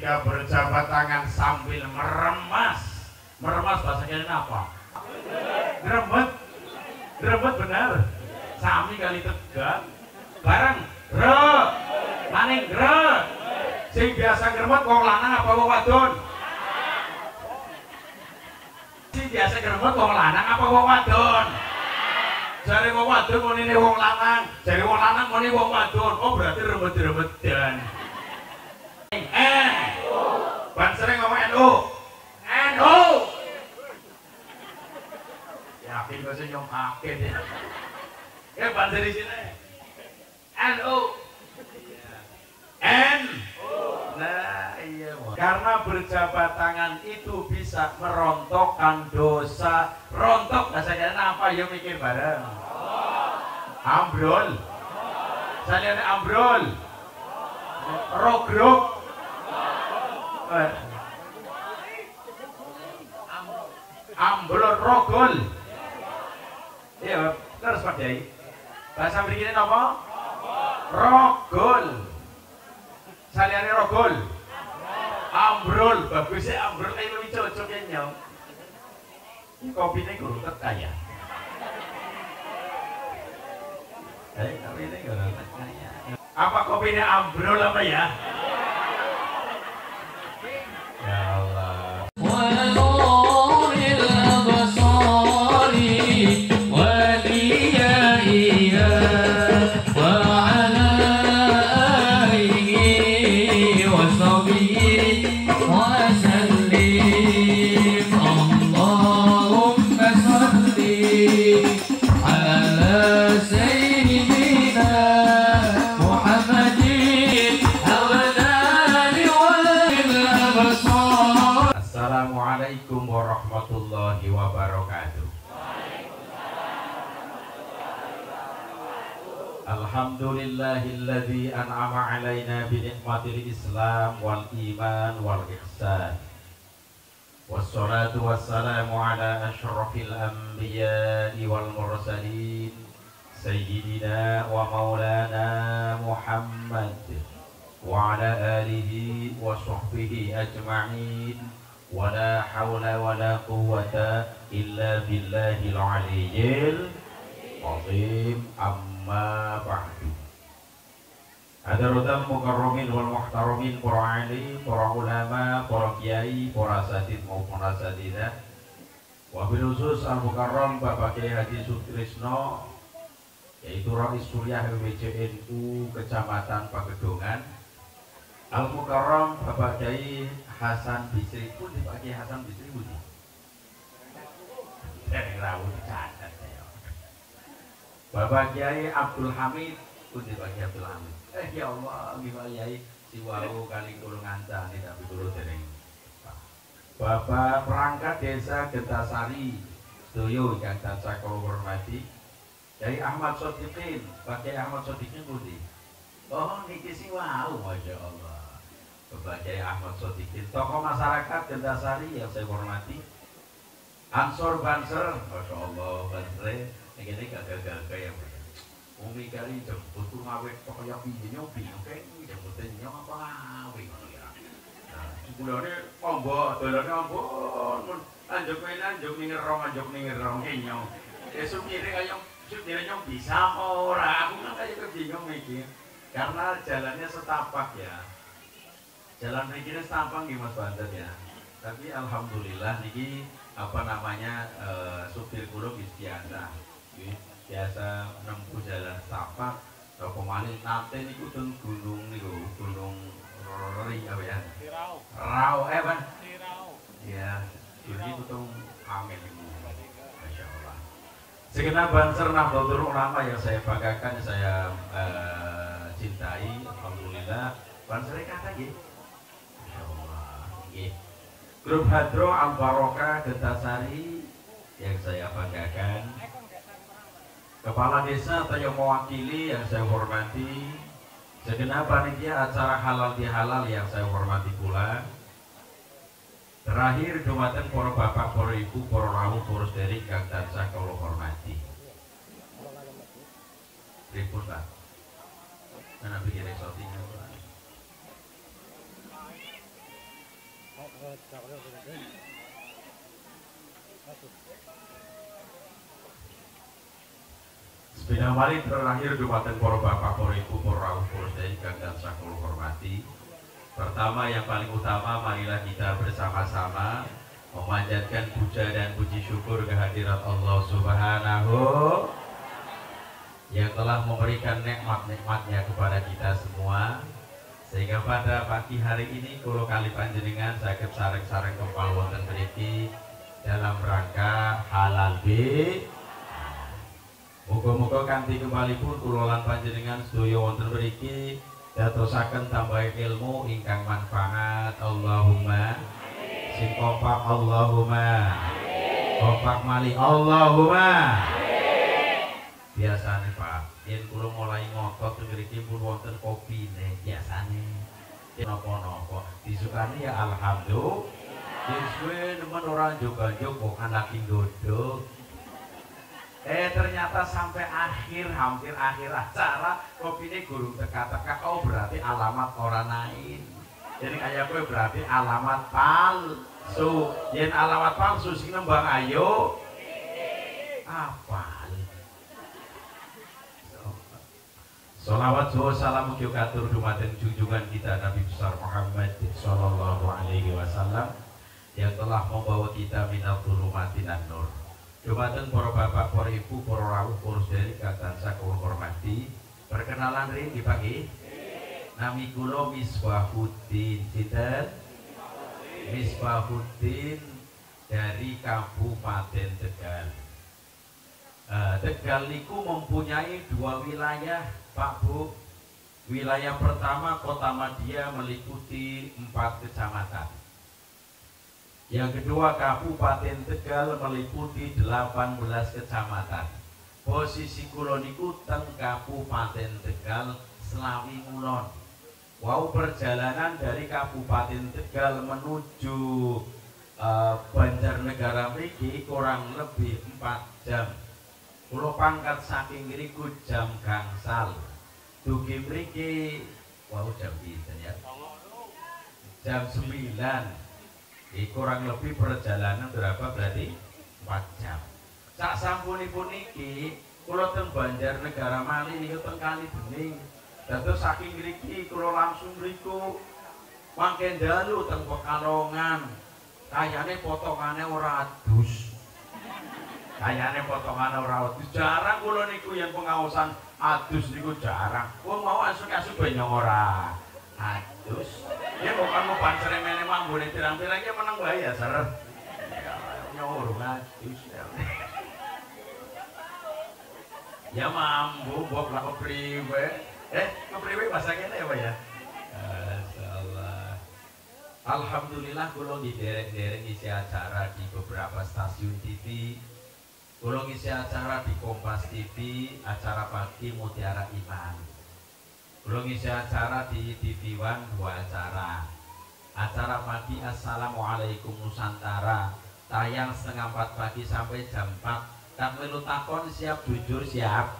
ketika berjabat tangan sambil meremas. Meremas bahasa kalian apa? Grembet. Grembet benar. Sami kali tegang. Bareng re. Maning re. Sing biasa grembet wong lanang apa wong wadon? Sing biasa grembet wong lanang apa wong wadon? Jare wong wadon muni wong lanang, jare wong lanang muni wong wadon. Oh berarti rembet-rembetan. Ban sering ngomong NU. NU. Yakin kok senyum kaget ya. Ban dari sini. NU. Nah iya. Karena berjabat tangan itu bisa merontokkan dosa. Rontok bahasa kalian apa? Ya mikir bareng. Ambrol. Saya ambrol. Rogrok. Ambrol rogol. Iya, terus Pak Kiai. Bahasa mriki napa? Rogol. Saliyane rogol. Ambrol, bagus ya ambrol ae luwih cocok ya nyong. Kopine guru kaya. Kopine guru kaya. Apa kopine ambrol apa ya? Ya Allah. Assalamualaikum warahmatullahi wabarakatuh. Alhamdulillahilladzi an'ama alaina bi ni'matil Islam wal iman wal ihsan. Wassalatu wassalamu ala asyrafil anbiya'i wal mursalin sayyidina wa maulana Muhammad wa ala alihi wa sahbihi ajma'in. Wala hawla wala quwwata illa billahil aliyyil azim. Amma ba'du. Hadirin mukarramin wal muhtaramin, para alim, para ulama, para kiai, para asatid maupun asatidzah. Wabil khusus al-mukarram Bapak Kiai Haji Sutrisno, yaitu Rais Suriah WCNU Kecamatan Pagedongan. Al-Mukarram Bapak Kiai Hasan Bisri pun dipakai Hasan Bisri pun dari rawuh dicatat ya. Bapak Kiai Abdul Hamid pun dipakai Abdul Hamid. Ya Allah, gimana Kiai si wau kali kulo ngancang tidak kulo dereng. Bapak perangkat desa Getasari sedoyo yang tansah kula hormati. Kiai Ahmad Sodikin, Pak Kiai Ahmad Sodikin pun di. Oh niki si wau, masya Allah. Bapak Kiai Ahmad Sodikin, tokoh masyarakat Getasari yang saya hormati. Ansor Banser, masya Allah, Banser, ini gagal-gagal yang umi kali jemput tuh ngawet pokoknya piye nyobi, oke, jemputin nyong apa ngawet ya. Nah, sebulannya ombok, dolarnya ombok, anjuk ningerong nyong. Supirnya nyong bisa orang, aku kan kayak kebingung mikir, karena jalannya setapak ya. Jalan pikirnya setapak di Mas Banten ya. Tapi alhamdulillah niki apa namanya supir kulo biasa. Biasa nempuh jalan setapak. Kalau kemarin nanti niku teng gunung niku, gunung Rori apa ya? Rau Ban? Ya, ini tuh angin niku. Masya Allah. Segenap Banser Nahdlatul Ulama yang saya banggakan, saya cintai, alhamdulillah. Banser kata gitu. Grup Hadro Al Barokah Getasari yang saya banggakan, Kepala Desa atau yang mewakili yang saya hormati, segenap panitia acara halal bihalal yang saya hormati pula. Terakhir dumateng para bapak, para ibu, para rawuh, para sederek kang tansah kula hormati. Pripun Pak? Ana pikir shooting apa? Sepeda mari terakhir dumateng para bapak, para ibu, para rawuh, para sedherek ingkang tansah kula hormati. Pertama yang paling utama, marilah kita bersama-sama memanjatkan puja dan puji syukur kehadirat Allah Subhanahu yang telah memberikan nikmat-nikmatnya kepada kita semua, sehingga pada pagi hari ini kula kali panjenengan saged sareng-sareng kempal wonten mriki dalam rangka halal bi. Muga-muga kanthi kembalipun kula lan panjenengan sedaya wonten mriki dadosaken tambah ilmu ingkang manfaat. Allahumma sing kompak, Allahumma kompak mali, Allahumma. Biasane Pak, yen kula mulai ngotot mriki pun wonten kopine biasane. Yen napa-napa disukani ya alhamdulillah. Yen suwe nemen ora njuk-njuk kok lagi nggodhog. Ternyata sampai hampir akhir acara kopine gurung teka-teka. Oh berarti alamat orang lain. Jadi kayak gue berarti alamat palsu. Yen alamat palsu sing nembang ayo apa? Sholawat salam mugi katur dumateng junjungan kita Nabi besar Muhammad sallallahu alaihi wasallam yang telah membawa kita minal dhulumatin an-nur. Dumateng para bapak, para ibu, para rawuh, para sedherek ingkang tansah kula hormati. Perkenalan ring dipagi. Nami kula Misbahuddin. Sinten? Misbahuddin dari Kabupaten Tegal. Tegal niku mempunyai dua wilayah, Pak Bu. Wilayah pertama Kota Madia meliputi 4 kecamatan. Yang kedua Kabupaten Tegal meliputi 18 kecamatan. Posisi kula niku teng Kabupaten Tegal Slawi Kulon. Wau perjalanan dari Kabupaten Tegal menuju Banjarnegara mriki kurang lebih 4 jam. Kula pangkat saking ngriku jam gangsal. Dugi mriki wau jam pinten ya? Jam 9. Kurang lebih perjalanan berapa berarti 4 jam. Sak sampunipun niki kula teng Banjarnegara Mali niku teng Kali Bening. Dados saking mriki kula langsung mriku mangke dalu teng Pekalongan. Kayane potongane ora adus. Jarang kula niku yen pengaosan adus niku jarang. Wong mau asuk-asuk benyong ora adus. Ya bukan mau pancere mene mambune pirang-pirang ya menang wae ya ser. Nyorong adus. Ya mambu bok lah kepriwe. Kepriwe bahasa kene ya Pak ya. Masyaallah. Alhamdulillah kula nderek-nderek ngisi acara di beberapa stasiun TV. Kula ngisi acara di Kompas TV, acara pagi Mutiara Iman. Kula ngisi acara di TV One 2 acara. Acara pagi Assalamualaikum Nusantara tayang setengah 4 pagi sampai jam 4. Tak melu takon siap jujur siap.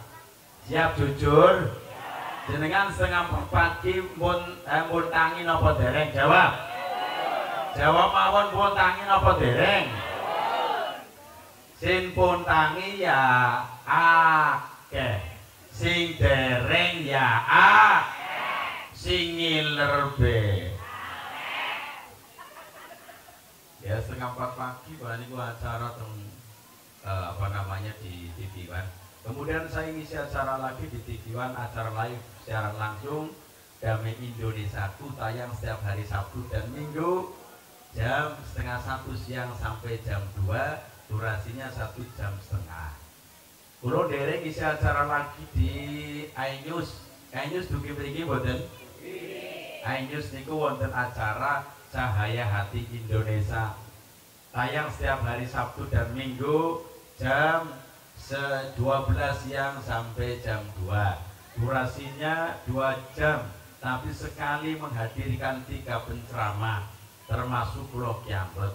Siap jujur. Jenengan setengah 4 pagi mun tangi napa dereng? Jawab. Jawab mawon pun tangi napa dereng? Sing pun tangi ya akeh. Sing dereng ya sing ngiler be. Ya setengah 4 pagi bahan itu acara di TV One. Kemudian saya ngisi acara lagi di TV One, acara live secara langsung Damai Indonesia tayang setiap hari Sabtu dan Minggu jam setengah 1 siang sampai jam 2, durasinya 1 jam setengah. Kulo dereng ngisi acara lagi di iNews. iNews dugi mriki mboten? iNews niku wonten acara Cahaya Hati Indonesia. Tayang setiap hari Sabtu dan Minggu jam 12 siang sampai jam 2. Durasinya 2 jam, tapi sekali menghadirkan 3 penceramah termasuk kulo kiamat.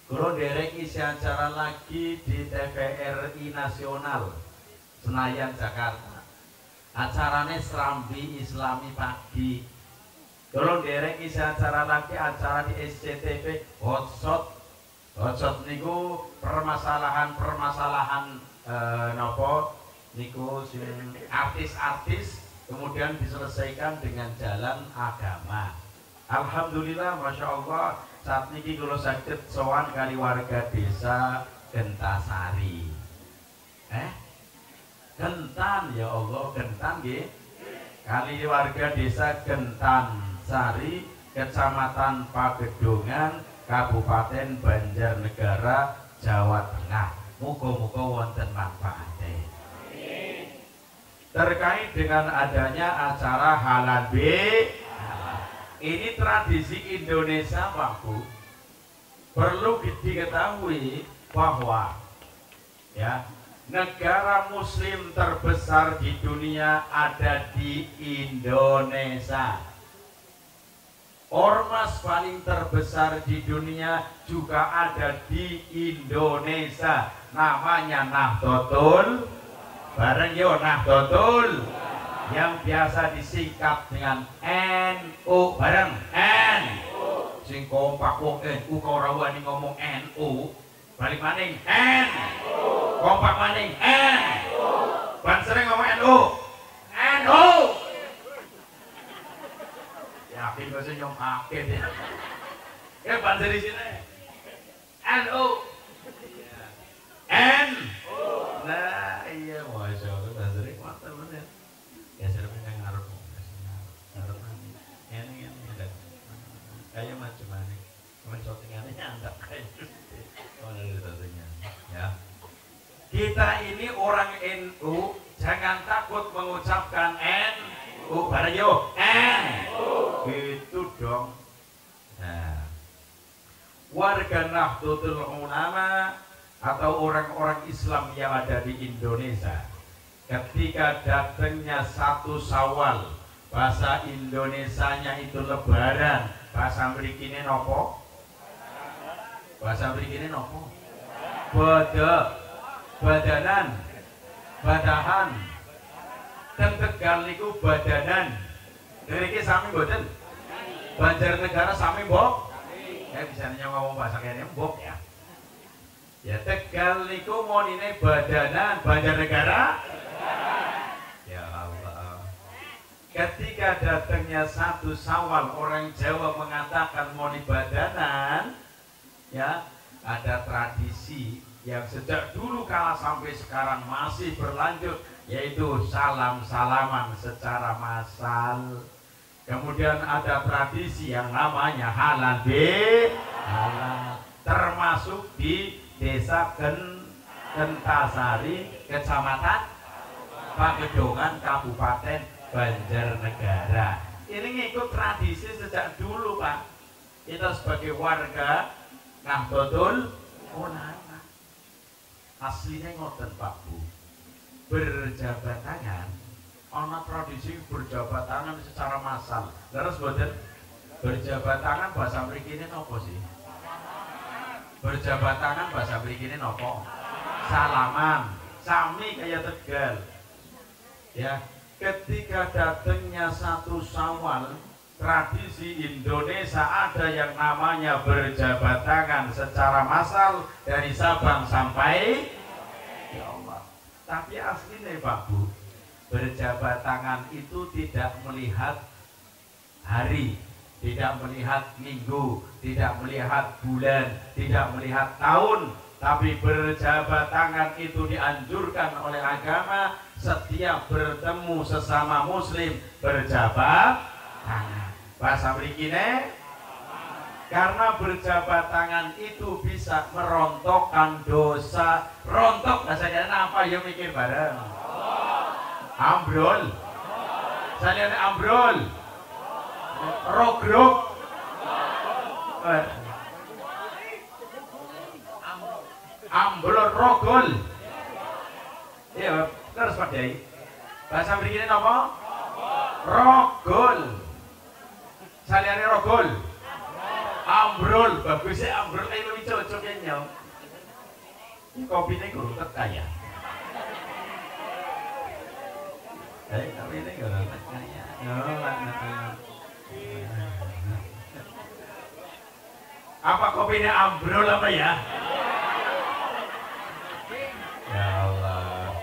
Kulo derek isi acara lagi di TVRI Nasional Senayan Jakarta. Acaranya Serambi Islami Pagi. Tolong dereng isi acara lagi, acara di SCTV hotshot. Hotshot niku permasalahan nopo niku artis-artis kemudian diselesaikan dengan jalan agama. Alhamdulillah, masya Allah, saat niki kalau sakit sowan kali warga desa Gentasari. Gentan ya Allah, Gentan nggih. Kali warga desa Gentansari, Kecamatan Pagedongan, Kabupaten Banjarnegara, Jawa Tengah. Muga-muga wonten manfaate. Terkait dengan adanya acara halal bihalal. Ini tradisi Indonesia, Pak Bu. Perlu diketahui bahwa ya, negara muslim terbesar di dunia ada di Indonesia. Ormas paling terbesar di dunia juga ada di Indonesia. Namanya Nahdlatul, bareng yo Nahdlatul, yang biasa disingkat dengan NU, bareng NU. Sing kompak wong NU kok ora wani ngomong NU. Balik maning NU. Kompak maning NU. Ban sering ngomong NU. NU. Yakin kok sing nyong kaget ya. Ya ban dari sini. NU. NU. Nah, iya masya Allah ban sering mantap bener. Ya sering yang ngarep. Ngarep ini ada. Kayak macam-macam. Mencotingannya antar kayak. Ya. Kita ini orang NU, jangan takut mengucapkan NU, bareng yo NU, gitu dong. Nah, warga Nahdlatul Ulama atau orang-orang Islam yang ada di Indonesia, ketika datangnya 1 Syawal, bahasa Indonesianya itu Lebaran, bahasa mrikine nopo? Bahasa mrikine nopo? Badanan, badahan, dan Tegal niku badanan. Ngriki sami mboten? Banjarnegara sami mbok? Bisa ngomong bahasa kene mbok ya. Ya Tegal niku monine badanan, Banjarnegara. Ya Allah. Ketika datangnya 1 Syawal, orang Jawa mengatakan moni badanan, ya, ada tradisi yang sejak dulu kala sampai sekarang masih berlanjut, yaitu salam-salaman secara massal. Kemudian ada tradisi yang namanya halal bihalal, termasuk di desa Gentasari, Kecamatan Pagedongan, Kabupaten Banjarnegara. Ini ngikut tradisi sejak dulu, Pak. Kita sebagai warga Nahdlatul Ulama. Aslinya ngoten Pak Bu, berjabat tangan, ana tradisi berjabat tangan secara massal. Terus boten berjabat tangan bahasa mrikine nopo sih? Berjabat tangan bahasa mrikine nopo? Salaman, sami kayak Tegal. Ya, ketika datangnya 1 Syawal, tradisi Indonesia ada yang namanya berjabat tangan secara massal dari Sabang sampai ya Allah. Tapi aslinya Pak Bu, berjabat tangan itu tidak melihat hari, tidak melihat minggu, tidak melihat bulan, tidak melihat tahun, tapi berjabat tangan itu dianjurkan oleh agama. Setiap bertemu sesama muslim berjabat tangan. Bahasa mrikine, karena berjabat tangan itu bisa merontokkan dosa. Rontok bahasa apa ya, mikir bareng. Ambrol. Saya ambrol. Rogrok. Ambrol rogol. Iya, terus Pak Dai. Bahasa mrikine napa? Rogol. Saliyane rogol. Ambrol, bagusnya ambrol ae luwih cocok ya nyong. Kopine guru kaya. Kopine guru kaya. Apa kopinya ambrol apa ya? Ya Allah.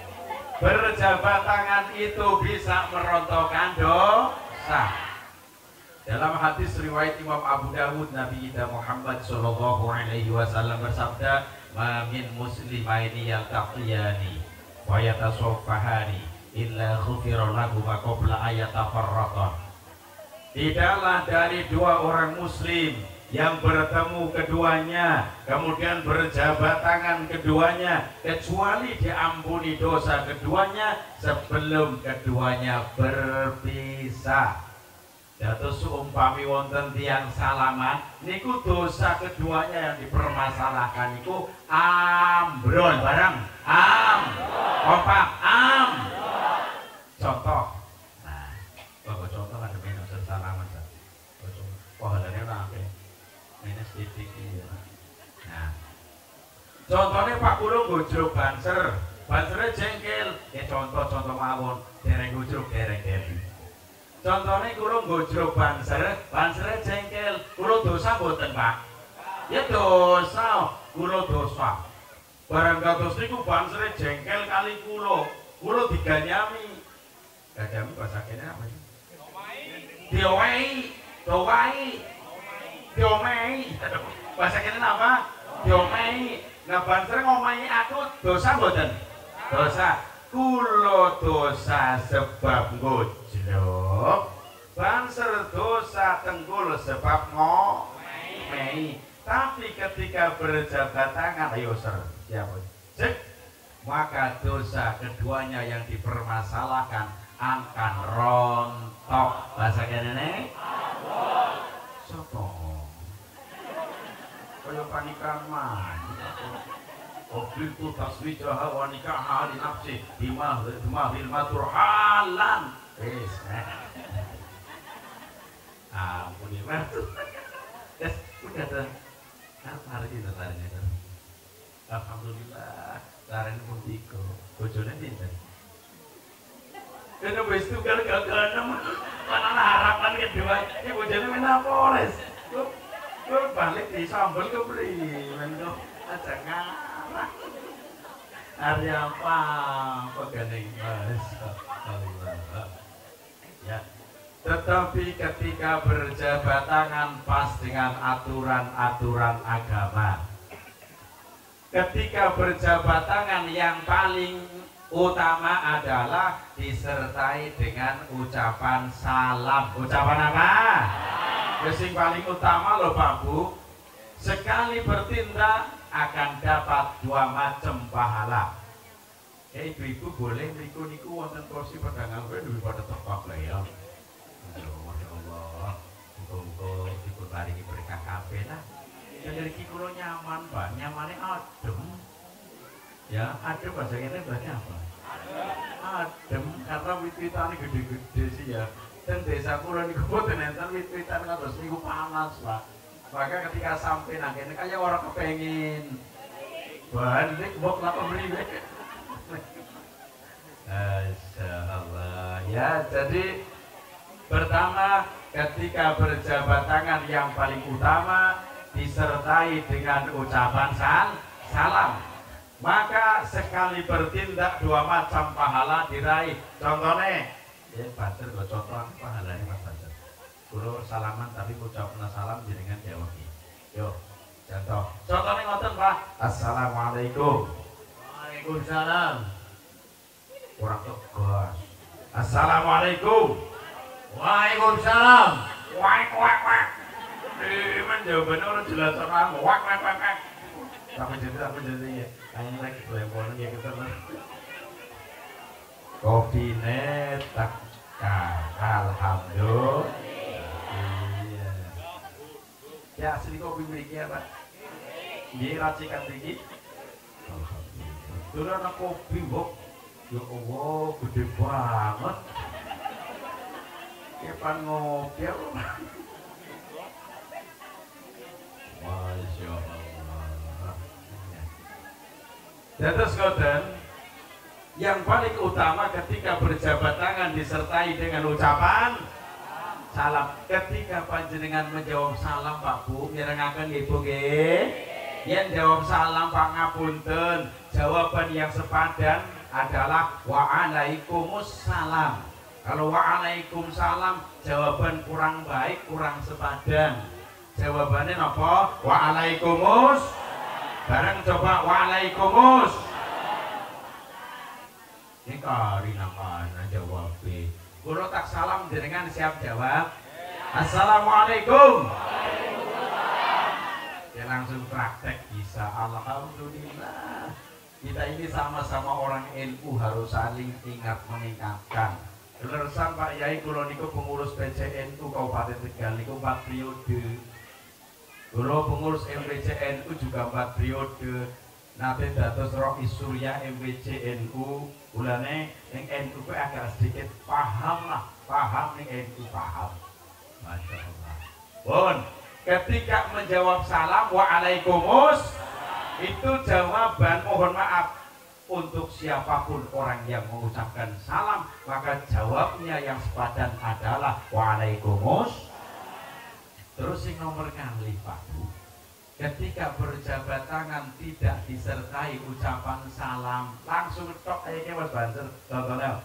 Berjabat tangan itu bisa merontokkan dosa. Dalam hadis riwayat Imam Abu Dawud, Nabi kita Muhammad sallallahu alaihi wasallam bersabda, "Ma min muslimaini yaltaqiyani wa yatasaffahani illa ghufira lahu ma qabla ayatafarraqa." Tidaklah dari dua orang muslim yang bertemu keduanya kemudian berjabat tangan keduanya kecuali diampuni dosa keduanya sebelum keduanya berpisah. Dados umpami wonten tiyang salaman niku dosa keduanya yang dipermasalahkan niku ambrol bareng kompak contoh. Nah, kok contoh ada menos salaman sa. Pahalane ora akeh. Menes titik ya. Nah. Contohnya Pak Kulo gojrok banser, bansernya jengkel. Ya contoh mawon, dereng gojrok dereng. Contohnya kulo gojrok bansernya jengkel. Kulo dosa mboten, Pak? Ya dosa, kulo dosa. Barang kados niku bansernya jengkel kali kulo diganyami. Ganyami bahasa kene apa sih? Diomei. Bahasa kene apa? Diomei. Nah banser ngomahi aku dosa mboten? Dosa. Kulo dosa sebab gojlok, banser dosa tenggul sebab ngomei. Tapi ketika berjabat tangan, ayo siapa? Cek. Maka dosa keduanya yang dipermasalahkan akan rontok. Bahasa kene sopo? Kaya panikan man. Obliku taswijah wa nikah di nafsi dimahil matur halan. Ampun ya matur. Udah tuh. Hari ini tarinya. Alhamdulillah. Tarinya pun tiko. Bojone pinter. Kena wis tunggal gagal mana harapan kedua. Ini bojone menapores. Gue balik di sambal ke beli. Menko aja ngarah. Hari apa gandeng mas Allah. Ya. Tetapi ketika berjabat tangan pas dengan aturan-aturan agama, ketika berjabat tangan yang paling utama adalah disertai dengan ucapan salam. Ucapan apa? Yang paling utama loh Pak Bu, sekali bertindak akan dapat 2 macam pahala. Ibu-ibu boleh niku wonten kursi pedagang lebih pada tepak lah ya. Masya Allah, muka-muka dipun paringi berkah kabeh lah. Yang dari kulo nyaman Pak, nyamannya adem. Ya, adem bahasa kene berarti apa? Adem karena wit-witane gede-gede sih ya. Dan desa kulo niku boten enten wit-witan kados niku panas Pak. Maka ketika sampai nang kene kaya orang kepengin balik bok lapa mriwe. Masyaallah. Ya, jadi pertama ketika berjabat tangan yang paling utama disertai dengan ucapan salam. Maka sekali bertindak 2 macam pahala diraih. Contohnya, ya Bacer kok contoh pahalanya Mas Bacer. Kulo salaman tapi ucapna salam jenengan jawab. Yo, contoh. Contohnya ngoten Pak. Assalamualaikum. Waalaikumsalam. Kurang tegas. Assalamualaikum. Waalaikumsalam. Wak. Ini jawabannya orang jelas orang. Wak. Apa jadi ya. Hanya lagi teleponan ya kita lah. Kopi netak. Alhamdulillah. Iya. Ya asli kopi miliknya Pak. Dia racikan tinggi. Itu anak kopi Bok. Ya Allah, gede banget. Kapan ngopi ya Masya Allah. Terus koden yang paling utama ketika berjabat tangan disertai dengan ucapan salam. Ketika panjenengan menjawab salam Pak Bu, mirengaken nggih Bu nggih. Yen jawab salam Pak ngapunten, jawaban yang sepadan adalah waalaikumsalam. Kalau waalaikumsalam jawaban kurang baik, kurang sepadan. Jawabannya apa? Waalaikumsalam. Bareng coba waalaikumsalam. Ini karina mana jawabnya. Kulo tak salam dengan siap jawab. Assalamualaikum. Ya langsung praktek bisa. Alhamdulillah. Kita ini sama-sama orang NU harus saling ingat mengingatkan. Leresan Pak Yai kulo niku pengurus PCNU Kabupaten Tegal niku 4 periode. Kulo pengurus MPCNU juga 4 periode. Nate dados Rois Surya MPCNU. Ulane yang NU agak sedikit paham lah, paham nih NU paham. Masya Allah. Pun ketika menjawab salam waalaikumsalam itu jawaban mohon maaf untuk siapapun orang yang mengucapkan salam, maka jawabnya yang sepadan adalah waalaikumsalam. Terus yang nomor kali Pak Bu, ketika berjabat tangan tidak disertai ucapan salam, langsung tok aja Mas Banser. Contohnya,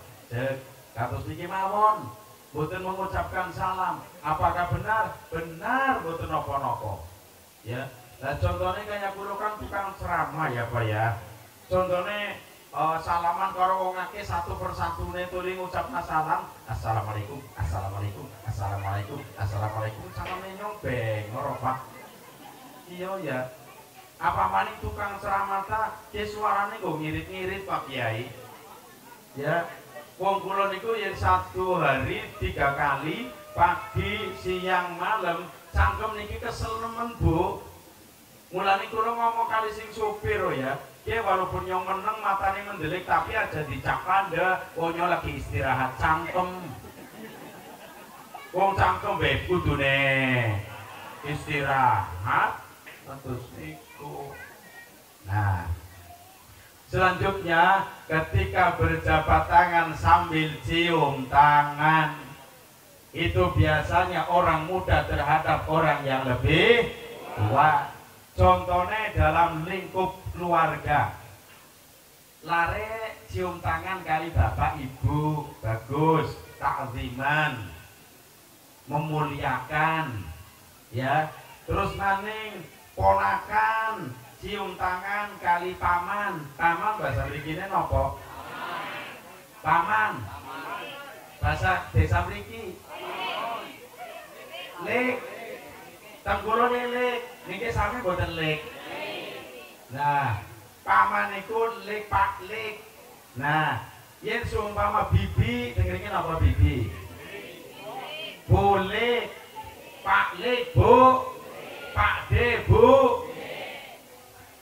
kados niki mawon, boten mengucapkan salam. Apakah benar? Benar, boten nopo-nopo. Ya, nah contohnya kayak kulo kan tukang ceramah ya Pak ya. Contohnya salaman karo wong akeh satu persatu nih tuli ngucapna salam. Assalamualaikum, assalamualaikum, assalamualaikum, assalamualaikum. Salam nyobeng, ngoro Pak. Iya ya, apa maning tukang ceramah ta, ke suarane kok ngirit-ngirit Pak Kiai. Ya, wong kula niku yen 1 hari 3 kali, pagi, siang, malam, cangkem niki kesel nemen Bu. Mulane kula ngomong kali sing sopir ya, dia walaupun yang meneng matane mendelik tapi aja dicak panda, wongnya lagi istirahat cangkem. Wong cangkem bae kudune istirahat. Terus niku. Nah, selanjutnya ketika berjabat tangan sambil cium tangan, itu biasanya orang muda terhadap orang yang lebih tua. Contohnya dalam lingkup keluarga, lare cium tangan kali bapak ibu, bagus, takziman, memuliakan, ya. Terus maning ponakan cium tangan kali paman. Paman bahasa mrikine napa? Paman. Bahasa desa mriki lek. Tenggulo lek. Niki sami boten lek. Nah, paman niku lek Pak lek. Nah, yen seumpama bibi dengerin apa bibi? Boleh Pak lek Bu. Pak D, Bu.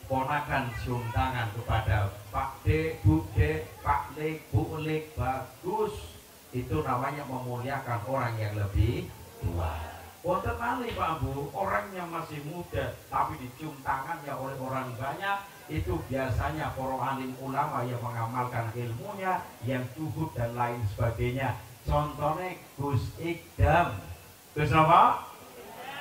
Ponakan cium tangan kepada Pak D, Bu D, Pak Lek, Bu Lek, bagus. Itu namanya memuliakan orang yang lebih tua. Wonten malih Pak Bu, orang yang masih muda tapi dicium tangannya oleh orang banyak, itu biasanya para alim ulama yang mengamalkan ilmunya, yang zuhud dan lain sebagainya. Contohnya Gus Ikdam. Gus apa?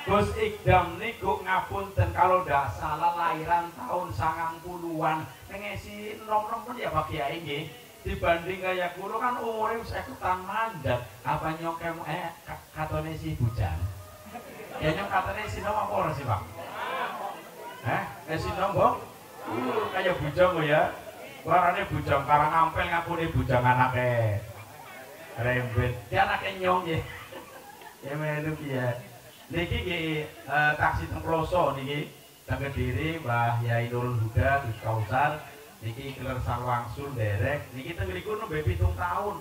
Gus Ikdam niku ngapunten kalau ndak salah lahiran tahun 90-an. Ngesi nom-nom pun ya Pak Kiai nggih. Dibanding kaya kula kan umure wis ekutan mandat. Apa nyokem katone si bujang. Ya nyok katone si nom apa ora sih, Pak? Si nom, Bok? Kaya bujang ya. Warane bujang karang ampel ngapune bujang anake. Rembet. Dia anake nyong nggih. Ya melu ya. Niki nggih taksi teng Ploso niki teng Kediri Mbah Yai Nurul Huda Gus Kausar niki keler Sarwangsul derek niki teng mriku nembe 7 tahun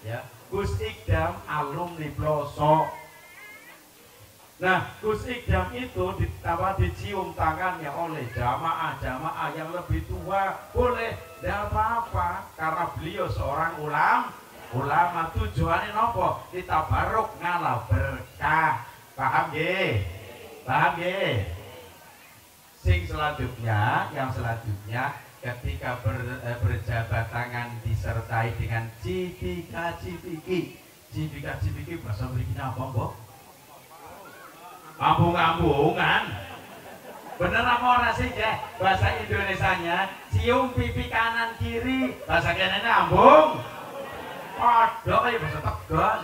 ya. Gus Ikdam alumni Ploso. Nah, Gus Ikdam itu dicium tangannya oleh jamaah yang lebih tua. Boleh, tidak apa-apa karena beliau seorang ulama. Tujuannya nopo? Kita barok ngalah berkah. Paham nggih? Yang selanjutnya ketika berjabat tangan disertai dengan cipika-cipiki. Cipika-cipiki bahasa mriki apa, Mbok? Ambung-ambungan. Bener apa ora sih, ya? Bahasa Indonesianya cium pipi kanan kiri, bahasa kene ambung. Padha kaya bahasa Tegal.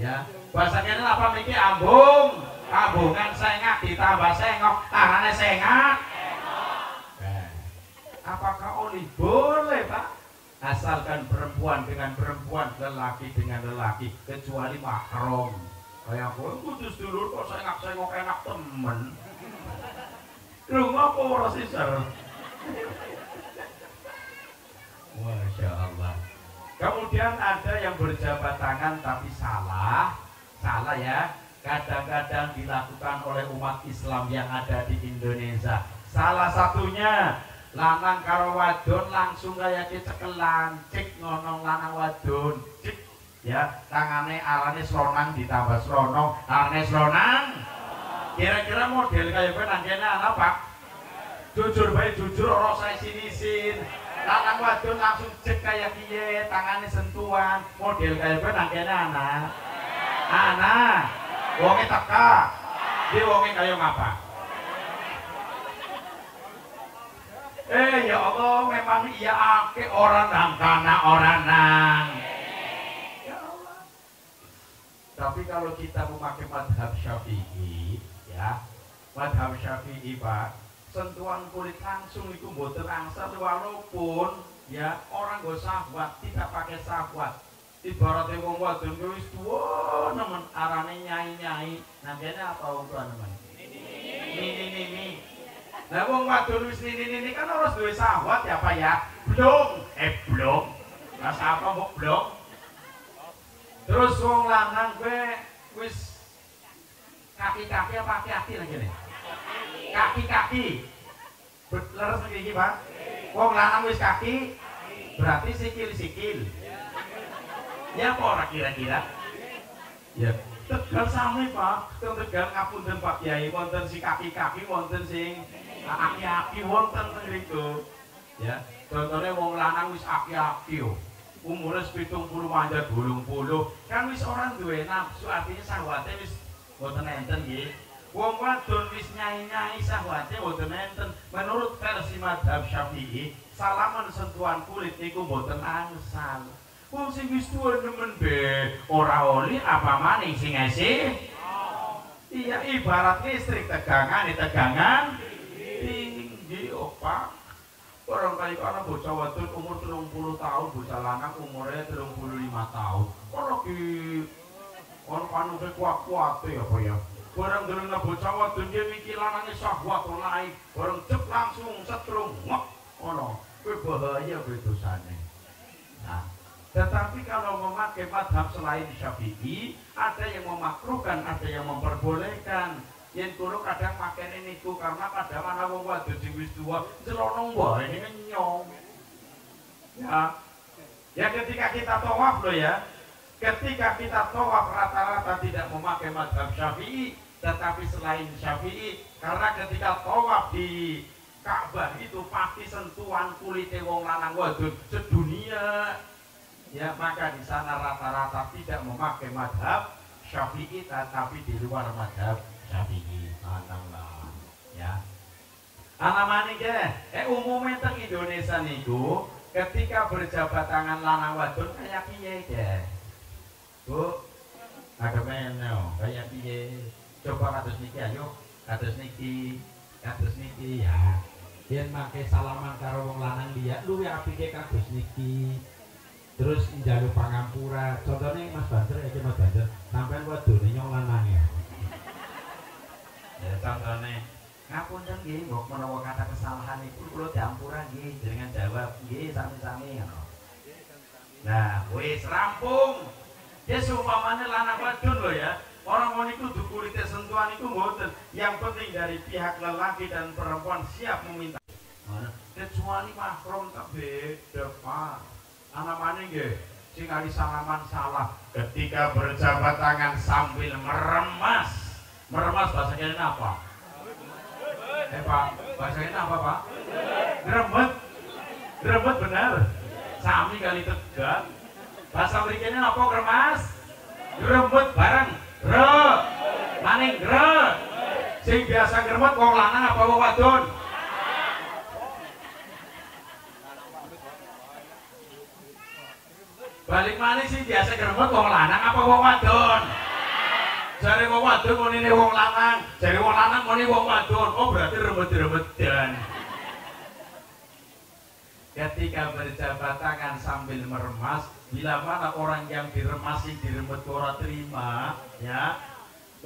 Ya, bahasa kene apa mriki ambung. Ambungan sengak ditambah sengok, arane sengak. Apakah oli boleh, Pak? Asalkan perempuan dengan perempuan, lelaki dengan lelaki, kecuali mahram. Kayak aku kudus dulu kok sengok enak temen. Rumah apa ora sisar? Masya Allah. Kemudian ada yang berjabat tangan tapi salah ya. Kadang-kadang dilakukan oleh umat Islam yang ada di Indonesia. Salah satunya lanang karo wadon langsung kayak cekelan, cik ngonong lanang wadon, cik ya tangannya arane slonang ditambah slonong, arane slonang. Kira-kira model kayak gue nangkene anak Pak. Jujur baik jujur ora saya sinisin. Lanang wadon langsung cek kayak piye, tangannya sentuhan, model kayak gue nangkene anak. Anak, wonge teka, dia wonge kayak ngapa? Ya Allah, memang iya ake orang nang kana orang nang. Ya Allah. Tapi kalau kita memakai madhab Syafi'i, ya, madhab Syafi'i Pak, sentuhan kulit langsung itu mboten angsal walaupun ya orang go syahwat tidak pakai syahwat. Ibaratnya wong wadon wis tuwa nemen arane nyai-nyai, nangkene apa wong tuwa nemen? Ini. Nah wong wadon wis ini kan harus duwe syahwat ya Pak ya. Belum. Rasa apa mbok belum? Terus wong lanang gue wis kaki-kaki apa kaki-kaki lagi nih? Kaki-kaki. Leres begini Pak. Wong lanang wis kaki berarti sikil-sikil. Ya apa ora kira-kira? Ya Tegal sami Pak. Tegal ngapunten Pak Kyai wonten si kaki-kaki wonten sing aki-aki wonten teng mriku. Ya, contohnya wong lanang wis aki-aki yo. Umure 70 manjat 80. Kan wis orang duwe nafsu, artinya syahwate wis mboten enten nggih. Wong wadon wis nyai-nyai syahwate mboten enten. Menurut versi madhab Syafi'i, salaman sentuhan kulit niku mboten angsal. Wong sing wis tuwa nemen be ora oli apa maning sing esih. Iya ibarat listrik tegangan tinggi opak. Orang kali kana bocah wadon umur 30 tahun, bocah lanang umurnya 35 tahun. Kalau ki orang panuke kuat-kuate apa ya. Barang deleng bocah wadon dia mikir lanange syahwat naik, barang cep langsung setrum ngok ono. Kuwi bahaya kuwi dosane. Nah, tetapi kalau memakai madhab selain Syafi'i, ada yang memakruhkan, ada yang memperbolehkan. Yen kulo kadang makene niku karena kadang ana wong wadon sing wis tuwa celonong wae nyong. Ya ketika kita tawaf loh ya. Ketika kita tawaf rata-rata tidak memakai madhab Syafi'i, tetapi selain Syafi'i, karena ketika tawaf di Ka'bah itu pasti sentuhan kulite wong lanang wadon sedunia. Ya maka di sana rata-rata tidak memakai madhab Syafi'i, tetapi di luar madhab Syafi'i. Alhamdulillah. Ya. Alamane ke, umumnya teng Indonesia niku ketika berjabat tangan lanang wadon kayak piye ke? Bu, ada menyo kayak piye? Coba kados niki ayo, kados niki ya. Yen make salaman karo wong lanang dia, lu ya apike kados niki. Terus njaluk pangampura. Contohnya Mas Banter ya Mas Banter, sampean wadone nyong lanange. Ya contohnya ngapunten nggih mbok menawa kata kesalahan itu kula diampura nggih jenengan jawab nggih sami-sami ngono. Nah, wis rampung. Ya seumpamane lanang wadon lho ya. Orang niku kudu kulite sentuhan iku mboten. Yang penting dari pihak lelaki dan perempuan siap meminta. Kecuali mahram tak beda Pak. Anamane nggih sing kali salaman salah ketika berjabat tangan sambil meremas. Meremas bahasa kene apa? Pak, bahasa kene apa Pak? Grembet benar. Sami kali Tegal. Bahasa mrikene napa kremas? Gremut bareng. Maning sing biasa gremut wong lanang apa wong wadon? Balik maneh sing biasa gremut wong lanang apa wong wadon? Jare wong wadon munine wong lanang, jare wong lanang muni wong wadon. Oh berarti remut-remutan. Ketika berjabat tangan sambil meremas, bila mana orang yang diremasi diremut ora terima, ya,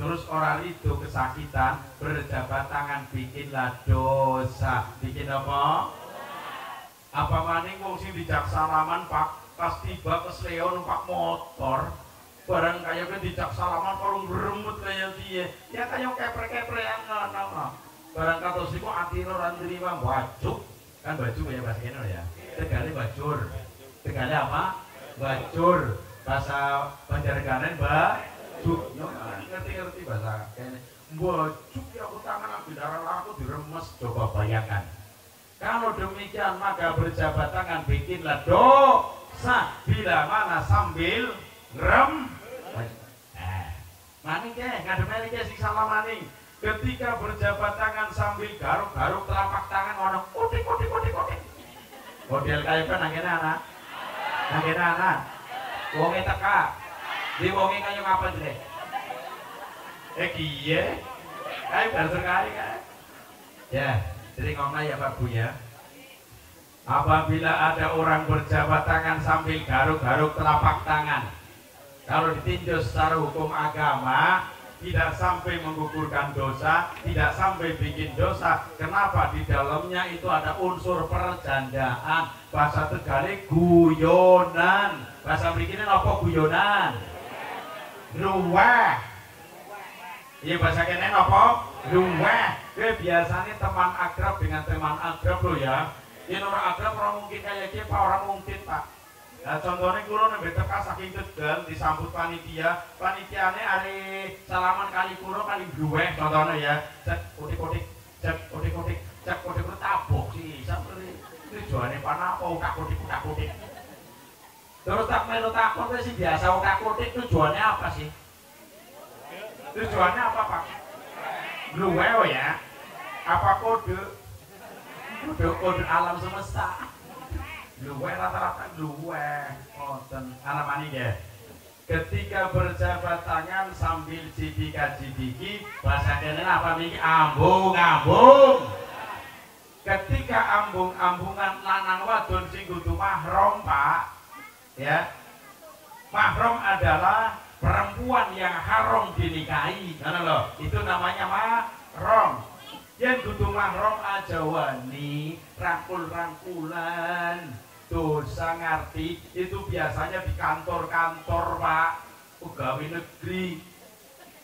terus orang itu kesakitan, berjabat tangan bikinlah dosa. Bikin apa? Apa maning wong sing dijak salaman Pak, pas tiba kesleo numpak motor, barang kaya dijak salaman kalau beremut kaya dia, ya kaya kepre-kepre yang ngono. Barang kados iku atine ora nrima bajuk. Kan baju kayak bahasa Kenya ya. Tegale bajur. Tegale apa? Bajur. Bahasa Banjarnegara baju. Yo ngerti-ngerti bahasa Kenya. Baju ya aku tangan ambil darah aku diremes, coba bayangkan. Kalau demikian maka berjabat tangan bikinlah dosa bila mana sambil ngerem. Maning ke ngademeli ke sing salah maning. Ketika berjabat tangan sambil garuk-garuk telapak tangan orang kutik. Model kayak apa nangkene anak. Wonge teka. Di wonge kaya ngapa jere? Kiye. Kayak baru kali kan. Ya, jadi ngomong ya Pak Bu ya. Apabila ada orang berjabat tangan sambil garuk-garuk telapak tangan, kalau ditinjau secara hukum agama tidak sampai menggugurkan dosa, tidak sampai bikin dosa. Kenapa? Di dalamnya itu ada unsur perjandaan. Bahasa Tegale guyonan. Bahasa mrikine apa guyonan? Luweh. Iya bahasa kene apa? Luweh. Biasanya teman akrab dengan teman akrab lo ya. Ini orang akrab orang mungkin kayak kita, orang mungkin Pak. Nah, contohnya kulo nembe teka saking Tegal disambut panitiane hari salaman kali kulo kali bluweh contohnya ya. Cek kotik-kotik, cek kotik-kotik, cek kotik-kotik tabok sih sampe tujuane panapa utak kotik. Terus tak melu takon sih biasa utak kotik tujuannya apa sih? Tujuannya apa Pak? Bluweh ya. Apa kode alam semesta? Luweh rata-rata luweh ngoten ana maning ya. Ketika berjabat tangan sambil jidika-jidiki, bahasa kene apa niki ambung-ambung. Ketika ambung-ambungan lanang wadon sing kudu mahram Pak, ya. Mahram adalah perempuan yang haram dinikahi. Ngono lho, itu namanya mahram. Yen kudu mahram aja wani rangkul-rangkulan. Dosa ngerti itu biasanya di kantor-kantor Pak, pegawai negeri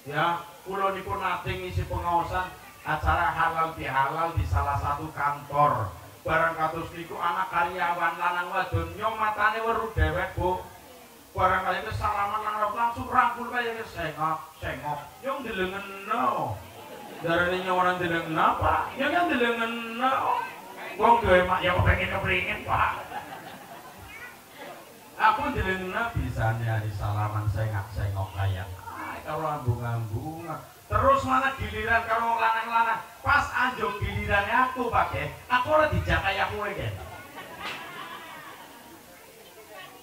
ya. Kulo niku nate ngisi pengawasan acara halal bihalal di salah satu kantor. Barang kados niku anak karyawan lanang wadon nyong matane weru dewek Bu. Barang kali salaman langsung rangkul kaya sengok nyong delengeno. Darane nyong ora delengeno Pak, nyong kan delengeno. Wong dhewe mak ya kepengin Pak. Aku jelena bisanya di salaman sengok kayak kalau ambung-ambung. Terus mana giliran kalau lanang-lanang pas anjung gilirannya aku pakai aku ora dijak kayak kowe kan.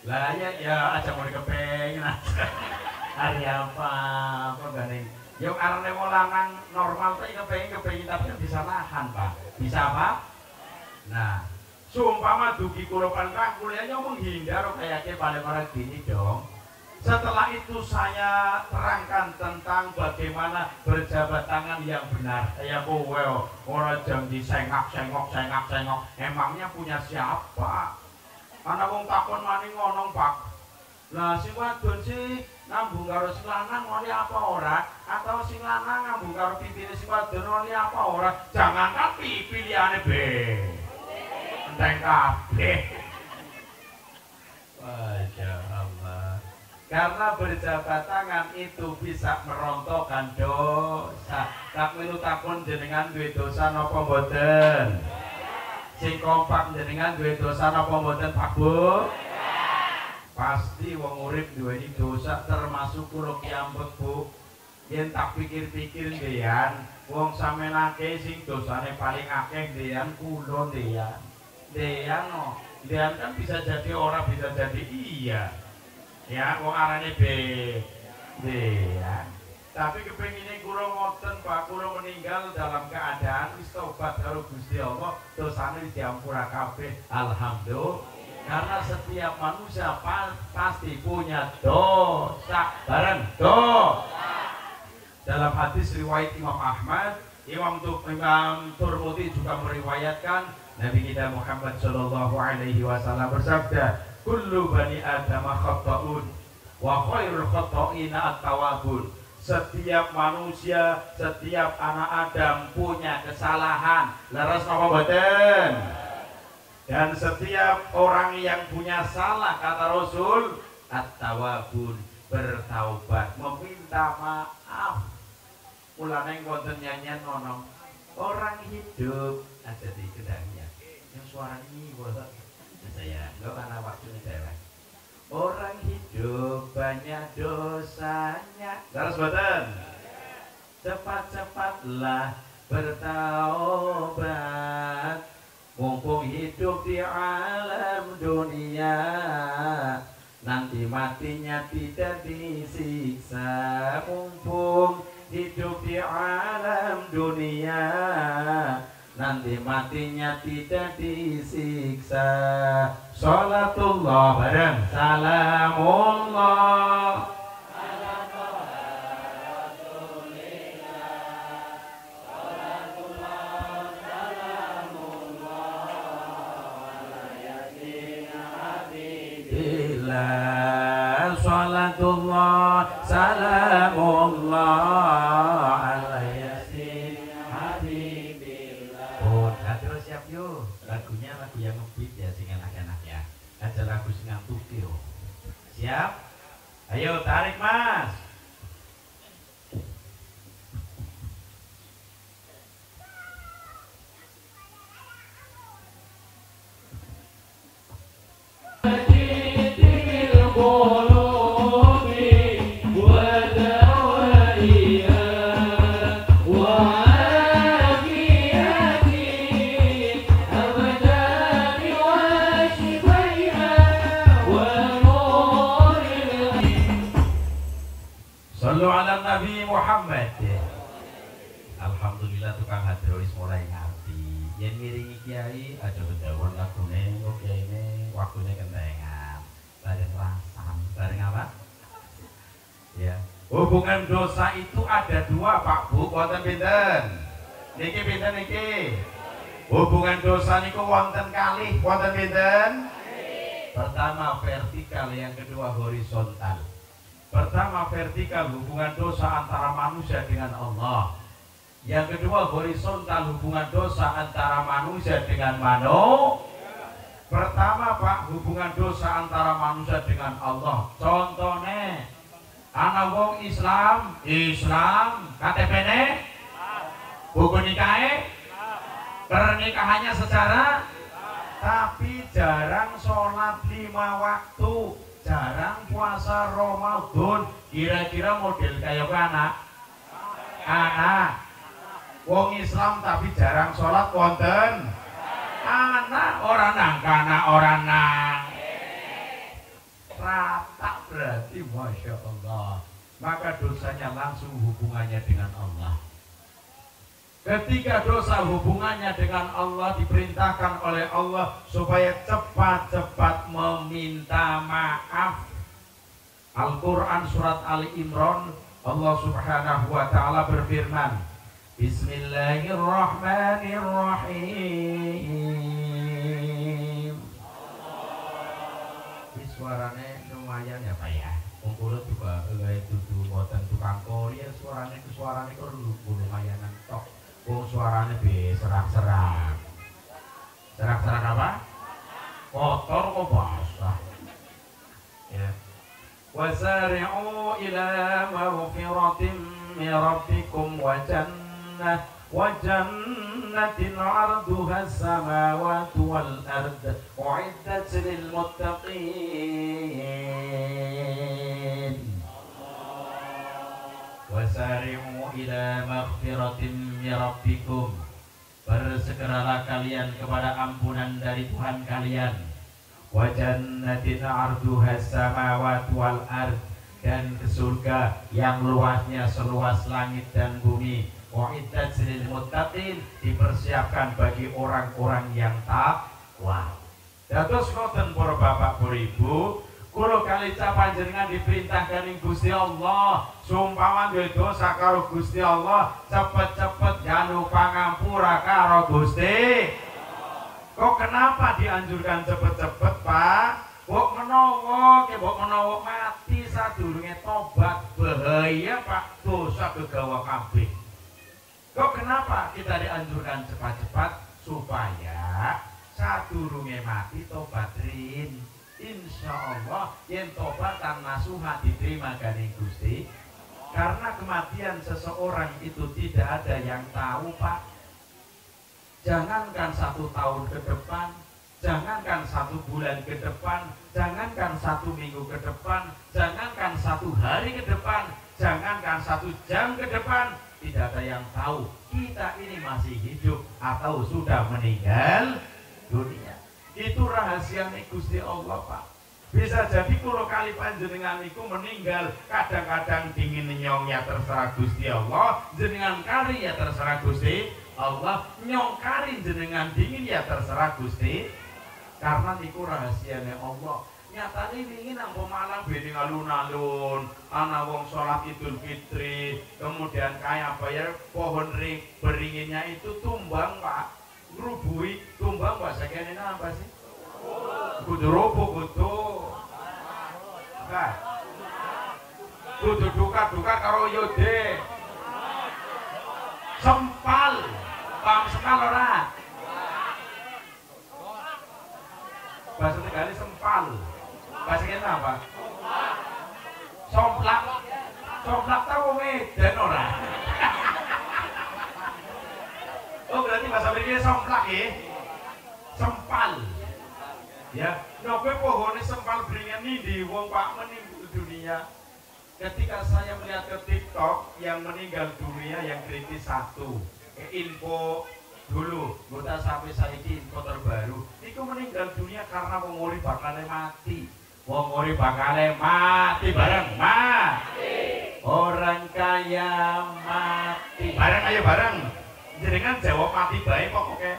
Lah ya aja mau dikepengin hari apa gandeng. Yo arane wong lanang normal tuh kepengin tapi bisa nahan Pak. Bisa apa? Nah, sumpama dugi kulokan rangkulnya menghindar kayaknya paling orang gini dong. Setelah itu saya terangkan tentang bagaimana berjabat tangan yang benar. Kayak kowe orang jam disengak. Emangnya punya siapa? Ana wong takon maning ngonong Pak. Lah sing wadon sih ngambung karo sing lanang ngene apa ora? Atau sing lanang ngambung karo pipine sing wadon ngene apa ora? Jangankan pipi liyane be. Enteng kabeh. Masya Allah. Karena berjabat tangan itu bisa merontokkan dosa. Tak melu takon jenengan duwe dosa napa mboten? Sing kompak jenengan duwe dosa napa mboten Pak Bu? Pasti wong urip duweni dosa termasuk kula kiambek Bu. Yen tak pikir-pikir ndean, wong samenake sing dosane paling akeh ndean kula ndean. Ndean no. Ndean kan bisa jadi ora bisa jadi iya. Ya, wong arane ndean. Tapi kepengine kula ngoten Pak, kula meninggal dalam keadaan wis tobat karo Gusti Allah, dosane wis diampura kabeh. Alhamdulillah. Karena setiap manusia pasti punya dosa. Bareng dosa. Dalam hadis riwayat Imam Ahmad, Imam Turmudi juga meriwayatkan Nabi kita Muhammad Shallallahu Alaihi Wasallam bersabda, "Kullu bani Adam khata'un, wa khairul khata'ina at-tawwabun." Setiap manusia, setiap anak Adam punya kesalahan. Leres napa mboten? Dan setiap orang yang punya salah, kata Rasul, at-tawwabun, bertaubat, meminta maaf. Mulane wonten nyanyian ngono. Orang hidup ada di kendangnya. Yang suara ini bosan. Saya enggak karena waktunya lewat. Orang hidup banyak dosanya. Terus boten. Cepat-cepatlah bertaubat. Mumpung hidup di alam dunia, nanti matinya tidak disiksa. Mumpung hidup di alam dunia, nanti matinya tidak disiksa. Salatullah bareng salamullah. Salatullah salamullah ala yasin habibillah. Oh, terus siap yuk. Lagunya lagu yang ngebeat ya, sing enak-enak ya. Ada lagu sing ngantuk yo. Siap? Ayo tarik Mas. Nabi Muhammad. Alhamdulillah tukang hadrois mulai ngerti. Yang ngiringi kiai aja bedawon lagune kok kiyaine waktune kentengan. Bareng rasan, bareng apa? Ya. Hubungan dosa itu ada dua Pak Bu, wonten pinten? Niki pinten niki? Hubungan dosa niku wonten kalih, wonten pinten? Pertama vertikal, yang kedua horizontal. Pertama vertikal, hubungan dosa antara manusia dengan Allah. Yang kedua horizontal, hubungan dosa antara manusia dengan manusia. Pertama Pak, hubungan dosa antara manusia dengan Allah. Contohnya, anak wong Islam, KTP-ne, buku nikahnya, pernikahannya secara, tapi jarang sholat 5 waktu. Jarang puasa Ramadan. Kira-kira model kayak anak wong Islam tapi jarang sholat wonten anak orang rata berarti Masya Allah. Maka dosanya langsung hubungannya dengan Allah. Ketika dosa hubungannya dengan Allah, diperintahkan oleh Allah supaya cepat-cepat meminta maaf. Al-Quran surat Ali Imran, Allah subhanahu wa ta'ala berfirman, Bismillahirrahmanirrahim. Ini suaranya lumayan ya Pak ya. Kumpulnya juga itu buatan tukang Korea, suaranya kok lumayanan tok. Suaranya serak-serak. Serak-serak apa? Kotor kok basah. Ya. Wasari'u ila maghfiratin min rabbikum wa jannah wa jannatin 'arduha as-samawati wal ard u'iddat lil muttaqin wasari'u ila maghfiratin min rabbikum, bersegeralah kalian kepada ampunan dari Tuhan kalian, wa jannatin 'arduha as-samawati wal ard, dan ke surga yang luasnya seluas langit dan bumi, u'iddat lil muttaqin, dipersiapkan bagi orang-orang yang takwa. Dados ngoten para bapak para ibu, kula kali panjenengan diperintahkan ing Gusti Allah, sumpama duwe dosa karo Gusti Allah, cepet-cepet janu pangampura karo Gusti. Kok kenapa dianjurkan cepet-cepet, Pak? Mbok menawa mati sadurunge tobat, bahaya Pak, dosa kegawa kabeh. Kok kenapa kita dianjurkan cepat-cepat? Supaya sadurunge mati tobatin. Insya Allah yen tobatan nasuha diterima ganing Gusti. Karena kematian seseorang itu tidak ada yang tahu, Pak. Jangankan 1 tahun ke depan, jangankan 1 bulan ke depan, jangankan 1 minggu ke depan, jangankan 1 hari ke depan, jangankan 1 jam ke depan, tidak ada yang tahu kita ini masih hidup atau sudah meninggal dunia. Itu rahasia Gusti Allah, Pak. Bisa jadi kalau kali panjenengan iku meninggal, kadang-kadang dingin nyong ya terserah Gusti Allah, jenengan kari ya terserah Gusti Allah, nyong kari jenengan dingin ya terserah Gusti. Karena niku rahasiane Allah. Nyatane wingi nang Pemalang bene alun-alun, ana wong salat Idul Fitri, kemudian kayak apa ya, pohon beringinnya itu tumbang, Pak. Ngrubui tumbang bahasa kene apa sih? Kudu roboh kudu. Nah. Kudu duka-duka karo yode. Sempal. Paham sempal ora? Bahasa Tegal sempal. Bahasa kene apa? Somplak. Somplak tau Medan ora? Oh berarti bahasa Indonesia somplak ya, sempal, ya. Nopo pohonnya sempal beringan nih di wong Pak meninggal dunia. Ketika saya melihat ke TikTok yang meninggal dunia yang kritis 1, info dulu, bukan sampai saya info terbaru. Itu meninggal dunia karena wong ori bakalnya mati, wong ori bakalnya mati bareng mati. Orang kaya mati bareng, ayo bareng. Jenengan jawab mati baik kok, oke?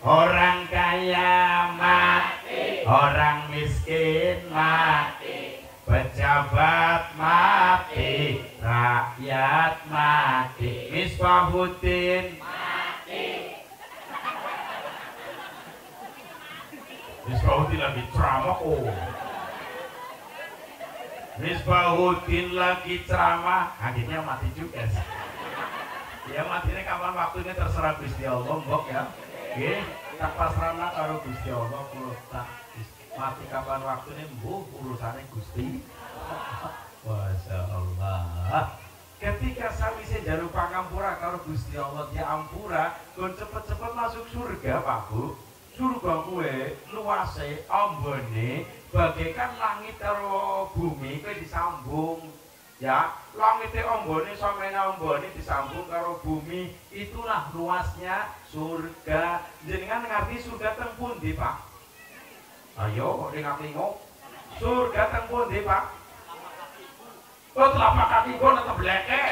Orang kaya mati, orang miskin mati, pejabat mati, rakyat mati, Misbahuddin mati. Misbahuddin lagi ceramah kok. Misbahuddin lagi ceramah, akhirnya mati juga sih. Ya matinya kapan waktunya terserah Gusti Allah, mbok ya. Nggih, tak pasrahna karo Gusti Allah, kula tak mati kapan waktunya mbuh urusane Gusti. Masya Allah. Ketika sawise jalu pangampura karo Gusti Allah diampura, kon cepet-cepet masuk surga, Pak Bu. Surga kuwe luase ambone bagaikan langit karo bumi kuwi disambung. Ya, langite ombone sampeyan ombone disambung karo bumi, itulah luasnya surga. Jenengan ngerti surga teng pundi, Pak? Ayo kok lingak-lingok. Surga teng pundi, Pak? Kok telapak kaki gua tetep bleke.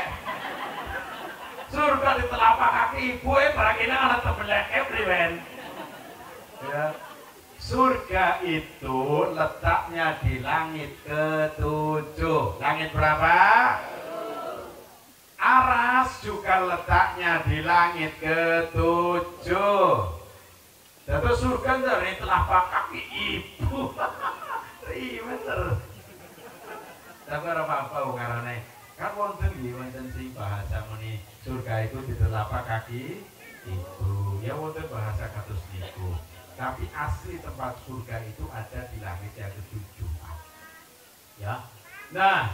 Surga di telapak kaki ibu barangkali ana tebeleke priwen. Ya. Surga itu letaknya di langit ke-7. Langit berapa? Aras juga letaknya di langit ke-7. Jadi surga dari telapak kaki ibu. Bener. Tapi apa-apa karena kan wonten nggih wonten sing bahasa muni surga itu di telapak kaki ibu. Ya wonten bahasa kados niku. Tapi asli tempat surga itu ada di langit yang ke-7. Ya. Nah,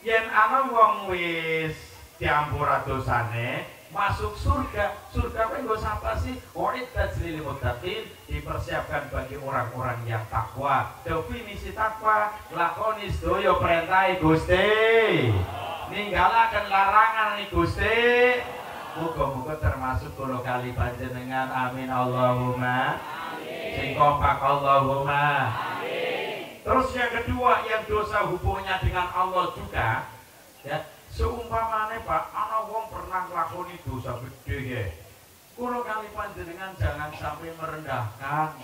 yen ana wong wis diampura dosane, masuk surga. Surga apa yang siapa sih? Uiddat lil muttaqin, dipersiapkan bagi orang-orang yang takwa. Definisi takwa, lakoni sedaya perintah Gusti, ninggalaken larangan Gusti. Muga-muga termasuk kula kali panjenengan. Amin Allahumma. Sing kompak Allahumma. Terus yang kedua, yang dosa hubungannya dengan Allah juga, ya, seumpamane Pak, ana wong pernah nglakoni dosa gede ya. Kula kali panjenengan jangan sampai merendahkan.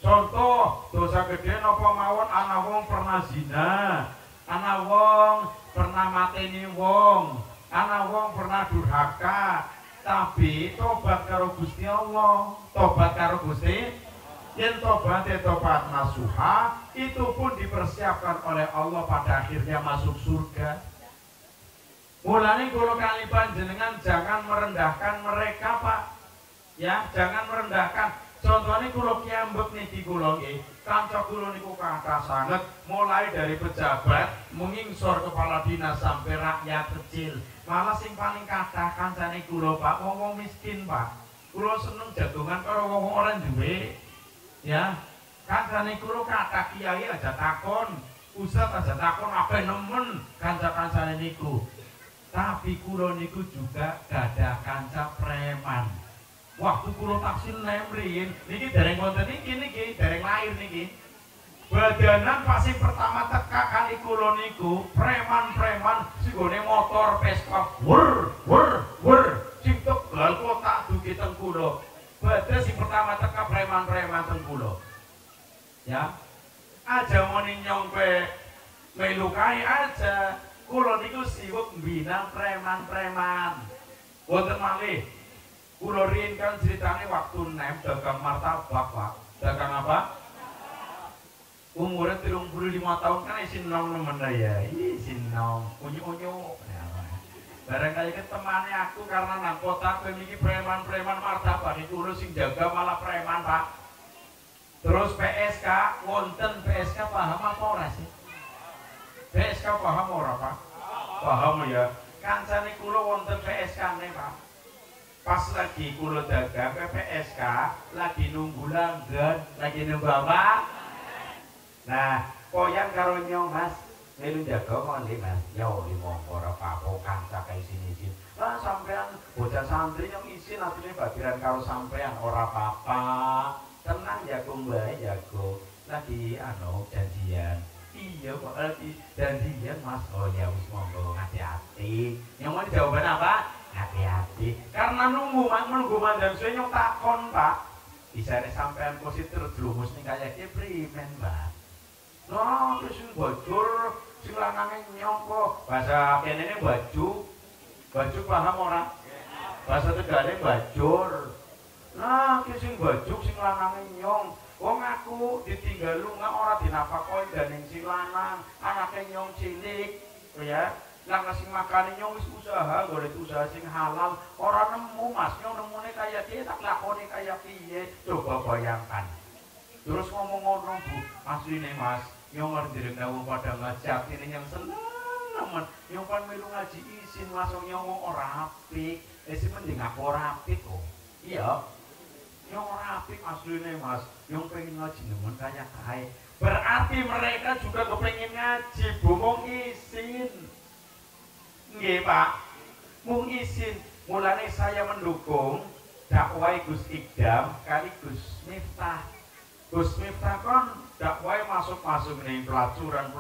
Contoh, dosa gede napa mawon, ana wong pernah zina, ana wong pernah mateni wong, ana wong pernah durhaka, tapi tobat karo Gusti Allah, tobat karo Gusti. Yen tobat nasuha, itu pun dipersiapkan oleh Allah pada akhirnya masuk surga. Mulane kula kali panjenengan jangan merendahkan mereka Pak, ya jangan merendahkan. Contohnya kula kiambek niki kula nggih, kanca kula niku kathah sanget, mulai dari pejabat, mengingsor kepala dinas sampai rakyat kecil. Malah sing paling kathah kancane kula Pak, wong miskin Pak. Kula seneng jagongan karo wong ora duwe. Ya, kancane kula kathah kiai aja takon, ustaz aja takon apa nemen kanca-kancane niku. Tapi kula niku juga gadah kanca preman. Waktu kula taksil nemrin, niki dereng wonten niki dereng lahir niki. Badanan pasti pertama teka kali kula niku preman-preman sigone motor Vespa wur sing tegal kotak dugi teng kula. Badhe sing pertama teka preman-preman teng kula. Ya. Aja muni nyongpe melukai aja. Kula niku siwuk mbina preman-preman. Wonten malih. Kula riyen kan ceritane waktu nem dagang martabak, Pak. Dagang apa? Umurnya 35 tahun kan isin nom nemen ya. Isin nom, unyu-unyu. Barangkali ketemane aku karena nang kota iki preman-preman martabak itu urus sing jaga malah preman Pak. Terus PSK, wonten PSK paham apa ora sih? PSK paham ora Pak? Paham ya. Kancane kula wonten PSK-ne Pak. Pas lagi kula dagang PSK, lagi nunggu langgan, lagi nunggu apa? Nah, koyan karo nyong Mas. Melu jaga ngondi Mas, ya monggo ora apa-apa kanca kae sini-sini. Lah sampean bocah santri yang isin asline bagiran karo sampean ora apa-apa. Tenang jago bae jago. Lagi janjian. Iya kok lagi janjian Mas. Oh ya wis monggo hati-hati. Yang mau jawaban apa? Hati-hati. Karena nunggu mandan suwe nyok takon Pak. Bisa sampean positif terjerumus ning kaya ki primen Mbak. Nah, terus bocor, sing lanange nyongko. Bahasa kene ini baju paham ora? Bahasa Tegale bajur. Nah, ki sing baju sing lanange nyong. Wong aku ditinggal lunga ora dinapakoi dening sing lanang, anake nyong cilik, ya. Lah sing makane nyong wis usaha, golek usaha sing halal, ora nemu Mas, nyong nemune kaya piye tak lakoni kaya piye. Coba bayangkan. Terus ngomong ngono Bu, asline Mas, nyong ngerti dawuh pada ngajak ini yang seneng nemen. Nyong kan melu ngaji isin langsung nyong ora apik. Sing mending aku ora apik kok. Iya. Nyong ora apik asline Mas. Nyong pengen ngaji nemen kaya kae. Berarti mereka juga kepengin ngaji, Bu, mung isin. Nggih, Pak. Mung isin. Mulane saya mendukung dakwah Gus Ikdam kali Gus Miftah. Gus Miftah kan dakwah masuk nih pelacuran,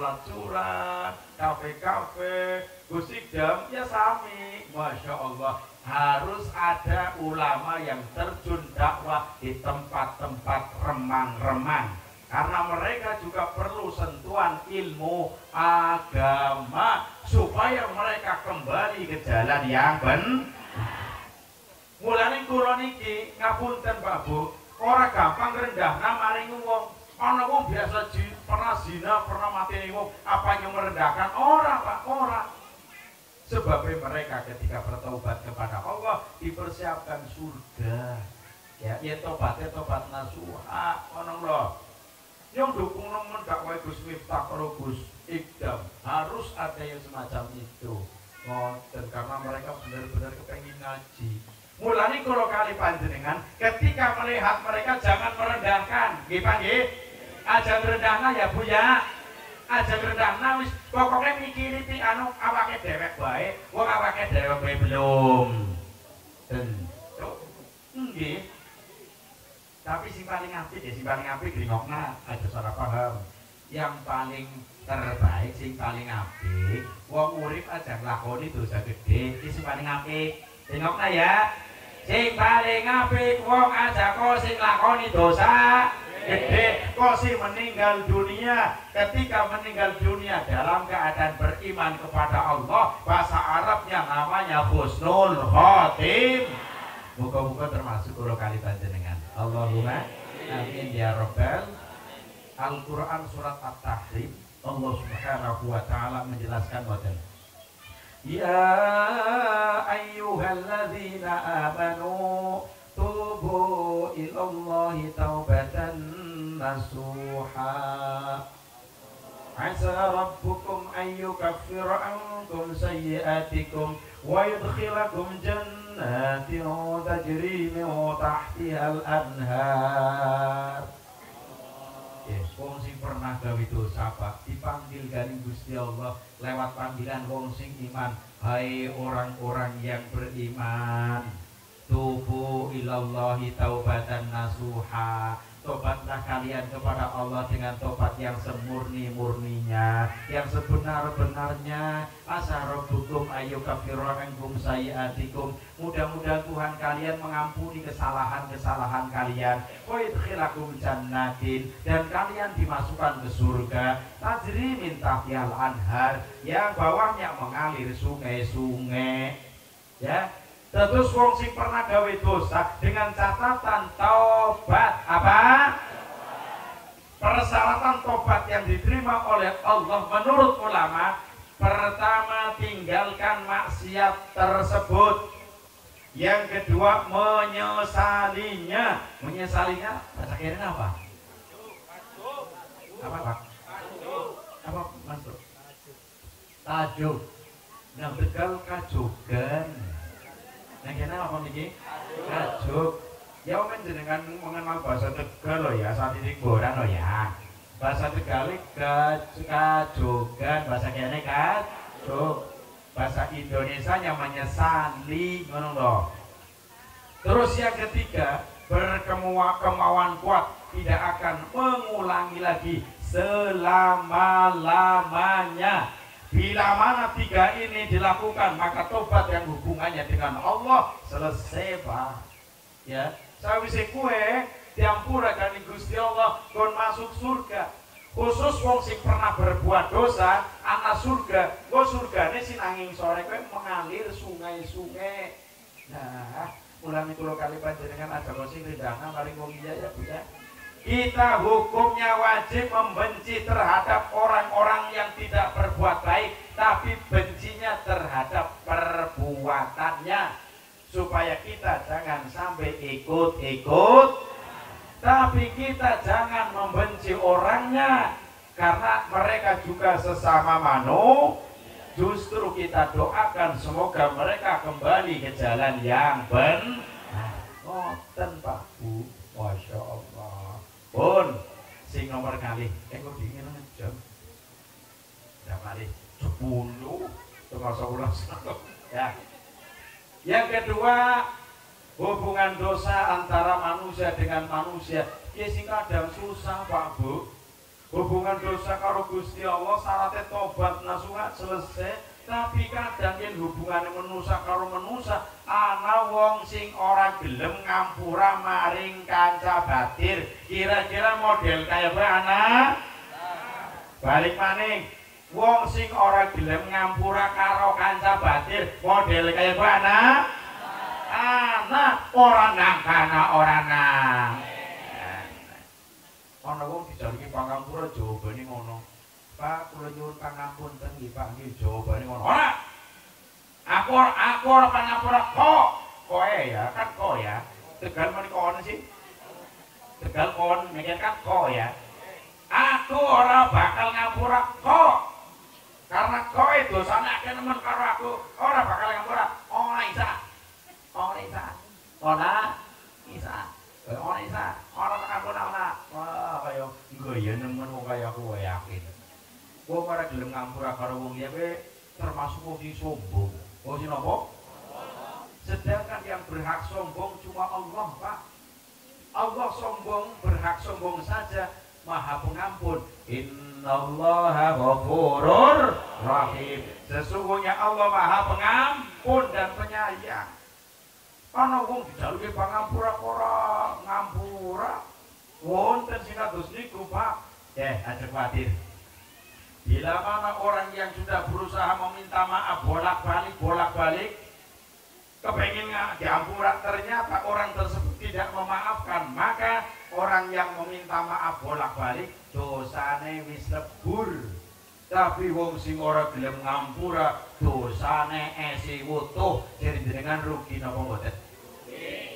kafe-kafe. Gus Ikdam ya sami, Masya Allah. Harus ada ulama yang terjun dakwah di tempat-tempat remang-remang. Karena mereka juga perlu sentuhan ilmu agama supaya mereka kembali ke jalan yang benar. Mulane kula niki ngapunten Pak Bu, ora gampang rendah maring wong. Ana wong biasa pernah zina, pernah mateni wong, apa yang merendahkan? Ora Pak, ora. Sebab mereka ketika bertobat kepada Allah dipersiapkan surga. Ya, tobat nasuha, ngono lho. Yang dukung nemen dakwah Gus Miftah karo Gus Ikdam harus ada yang semacam itu. ngoten karena mereka benar-benar kepengen ngaji. Mulane kula kali panjenengan ketika melihat mereka jangan merendahkan, nggih Pak nggih. Aja ngrendahna ya Bu ya. Aja ngrendahna wis pokoke mikiri pi anu awake dhewek wae, wong awake dhewek wae belum. Tentu nggih. Tapi sing paling apik ya sing paling apik ngrungokna aja salah paham. Yang paling terbaik sing paling apik wong urip aja nglakoni dosa gede iki sing paling apik. Ngrungokna ya. Sing paling apik wong aja kok sing nglakoni dosa gede kok sih meninggal dunia. Ketika meninggal dunia dalam keadaan beriman kepada Allah, bahasa Arabnya namanya husnul khotim. Muka-muka termasuk kula kali panjenengan. Allahumma amin ya rabbal. Al-Quran surat At-Tahrim Allah subhanahu wa ta'ala menjelaskan model ya ayyuhalladzina amanu tubu ilallahi taubatan nasuha asa rabbukum ayyukaffira ankum sayyiatikum wa yudkhilakum jannatin tajri min tahtihal anhar. Wong sing pernah gawe dosa Pak dipanggil garing Gusti Allah lewat panggilan wong sing iman. Hai orang-orang yang beriman, tubu ilallahi taubatan nasuha. Tobatlah kalian kepada Allah dengan tobat yang semurni-murninya, yang sebenar-benarnya. Asa rabbukum ayyukaffiru ankum sayyiatikum. Mudah-mudahan Tuhan kalian mengampuni kesalahan-kesalahan kalian. Wa yudkhilakum jannatin, dan kalian dimasukkan ke surga. Tajri min tahtihal anhar, yang bawahnya mengalir sungai-sungai. Ya. Terus wong sing pernah gawe dosa dengan catatan taubat apa? Persyaratan tobat yang diterima oleh Allah menurut ulama, pertama tinggalkan maksiat tersebut. Yang kedua menyesalinya. Menyesalinya bahasa kira apa? Apa Pak? Apa Mas Bro? Tajuk. Nah Tegal kajogan. Nah kena apa nih? Kajuk. Ya om jenengan mengenal bahasa Tegal loh ya, saat ini boran loh ya. Bahasa Tegal kajogan, bahasa kene kajuk. Bahasa Indonesia nya menyesali, ngono loh. Terus yang ketiga, berkemauan kuat, tidak akan mengulangi lagi selama-lamanya. Bila mana tiga ini dilakukan, maka tobat yang hubungannya dengan Allah selesai Pak. Ya, sawise kue diampura kali Gusti Allah kon masuk surga. Khusus wong sing pernah berbuat dosa, anak surga, kok surgane sinanging sore kue mengalir sungai-sungai. Nah, ulangi kula kali panjenengan ada sing rendahna paling wong iya ya Bu ya. Kita hukumnya wajib membenci terhadap orang-orang yang tidak berbuat baik, tapi bencinya terhadap perbuatannya, supaya kita jangan sampai ikut-ikut. Tapi kita jangan membenci orangnya, karena mereka juga sesama manusia. Justru kita doakan semoga mereka kembali ke jalan yang benar. Ngoten Pak Bu, Masya Allah. Pun sing nomor kali kok dingin jam berapa kali 10 termasuk ulas ya. Yang kedua, hubungan dosa antara manusia dengan manusia ya sing kadang susah Pak Bu. Hubungan dosa karo Gusti Allah syaratnya tobat nasuha selesai, tapi kadang yen hubungane manusia karo manusia ana wong sing ora gelem ngampura maring kanca batir. Kira-kira model kaya kowe ana? Balik maning, wong sing ora gelem ngampura karo kanca batir model kaya kowe ana? Ana ora nang kana ora nang. Ana wong dijaliki pangampura jawabane ngono. Pak, kula nyuwun pangapunten nggih Pak, nggih jawabane ngono. Ora. Aku ora pangampura kok. Koe ya, kan kok ya. Tegal menika ono sih. Tegal kon mikir kan kok ya. Aku ora bakal ngapura kok. Karena kowe dosane akeh nemen karo aku, ora bakal ngampura. Ora isa. Ora isa. Ora isa. Ora isa. Ora tak ampun ora. Wah, kaya nggoyo nemen wong kaya aku wae yakin. Wong ora gelem ngampura karo wong liya kowe termasuk wong sing sombong. Wong sing napa? Sedangkan yang berhak sombong cuma Allah, Pak. Allah sombong, berhak sombong saja, Maha Pengampun. Innallaha ghafurur rahim. Sesungguhnya Allah Maha Pengampun dan penyayang. Ana wong dijaluke pangampura ora ngampura. Wonten sing kados niku, Pak. Aja khawatir. Bila mana orang yang sudah berusaha meminta maaf bolak-balik kepengen diampura, ternyata orang tersebut tidak memaafkan, maka orang yang meminta maaf bolak-balik dosane wis lebur. Tapi wong sing ora gelem ngampura dosane esi wutuh. Jadi jenengan rugi napa mboten?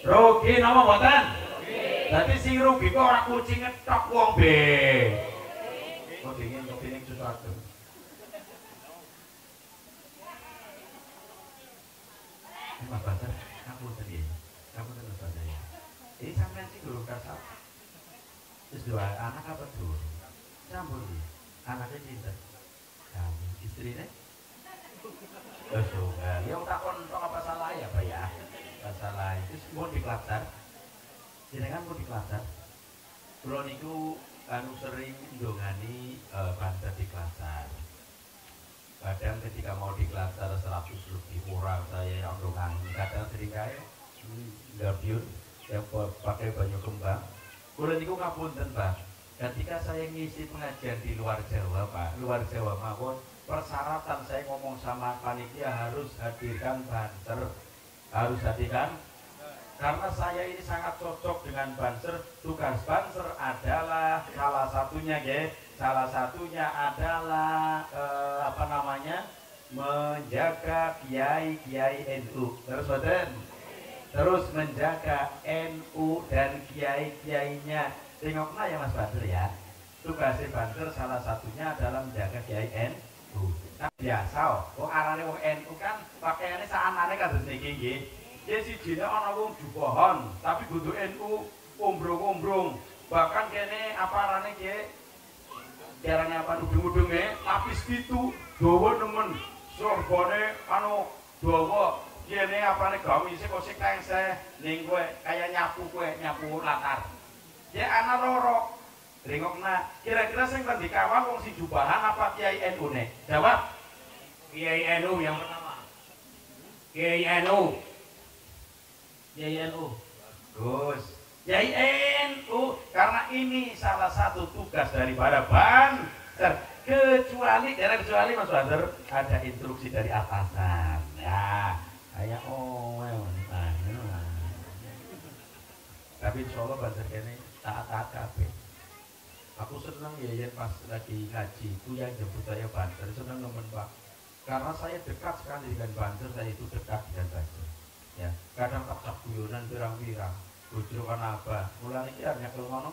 Rugi napa mboten? Dadi sing rugi kok ora kucing ngetok wong be. Kok dingin sesuatu. Mas Banter, kamu tadi, kamu tadi Mas Banter ya. Ini sampai sih guru kasar. Terus dua anak apa tuh? Campur nih. Anaknya cinta. Kamu istrinya? Terus juga. Yang takon apa salah ya Pak ya? Salah. Terus mau diklatar. Jenengan mau diklatar. Kalau niku anu sering ndongani Banter diklatar. Kadang ketika mau diklatar 100 lebih orang saya yang dongan, kadang sering kaya gabyun yang pakai baju kembang. Kula niku ngapunten Pak, ketika saya ngisi pengajian di luar Jawa Pak, luar Jawa mawon, persyaratan saya ngomong sama panitia harus hadirkan banser, harus hadirkan. Karena saya ini sangat cocok dengan banser. Tugas banser adalah salah satunya salah satunya adalah menjaga kiai-kiai NU. Terus menjaga NU dan kiai-kiainya. Tengoklah ya Mas Banser ya. Tugas banser salah satunya adalah menjaga kiai NU. Nah, biasa kok arane wong NU kan pakaiannya saanane kados niki nggih. Ya sijine ana wong jubahan, tapi kudu NU ombrong-ombrong. Bahkan kene aparane ki jarane apa udung-udung lapis pitu, dawa nemen. Sorbone anu dawa. Kene apane gamise kok sik tengse ning kowe kaya nyapu latar. Ya ana loro. Rengokna, kira-kira sing kan dikawal wong sing jubahan apa kiai NU ne? Jawab. Kiai NU yang pertama. Kiai NU. Kiai NU. Gus. Kiai NU, karena ini salah satu tugas daripada banser. Kecuali Mas Banser ada instruksi dari atasan. Ya, kayak tapi insya Allah banser ini taat-taat kabeh. Aku senang ya pas lagi ngaji itu yang jemput saya banser, senang nemen Pak. Karena saya dekat sekali dengan banser, saya itu dekat dengan banser. Ya, kadang tak guyonan pirang-pirang. Bojo kan apa? Mulane iki arep nyekel ngono.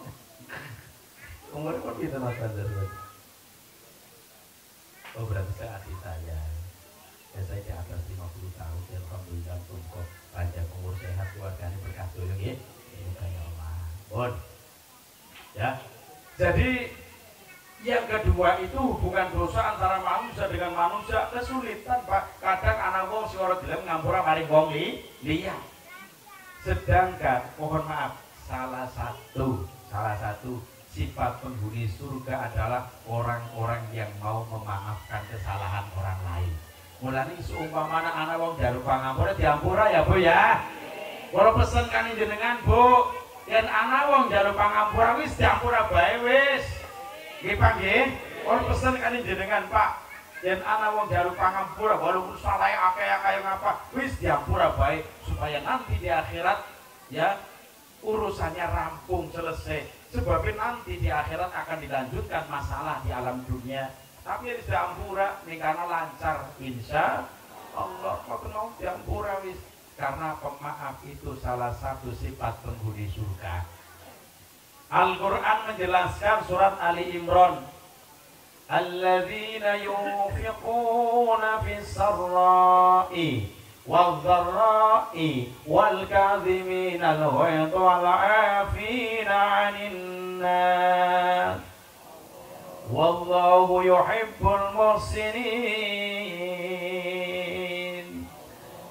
Umur kok gitu Mas Banser. Oh, berarti saat saya. Ya saya di atas 50 tahun, ya alhamdulillah muga panjang umur sehat keluargane berkah doyo nggih. Ya Allah. Bon. Ya. Jadi yang kedua itu hubungan dosa antara manusia dengan manusia kesulitan Pak. Kadang anak wong sing ora gelem ngampura maring wong liya. Sedangkan mohon maaf salah satu sifat penghuni surga adalah orang-orang yang mau memaafkan kesalahan orang lain. Mulane seumpamana anak wong njaluk pangampura diampura ya Bu ya. Kalau pesen kan jenengan Bu, yen ana wong njaluk pangampura wis diampura bae wis. Nggih Pak nggih. Kalau pesen kan jenengan Pak, yen ana wong njaluk pangampura walaupun salahe akeh-akeh ngapa, wis diampura bae supaya nanti di akhirat ya urusannya rampung selesai. Sebab nanti di akhirat akan dilanjutkan masalah di alam dunia. Tapi yang diampura ning kana lancar insya Allah kok mau diampura wis. Karena pemaaf itu salah satu sifat penghuni surga. Al-Quran menjelaskan surat Ali Imran alladzina yunfiquna fis sarra'i wal-dharra'i wal-kadhiminal ghaidha wal-'afina 'anil nas wallahu yuhibbul muhsinin.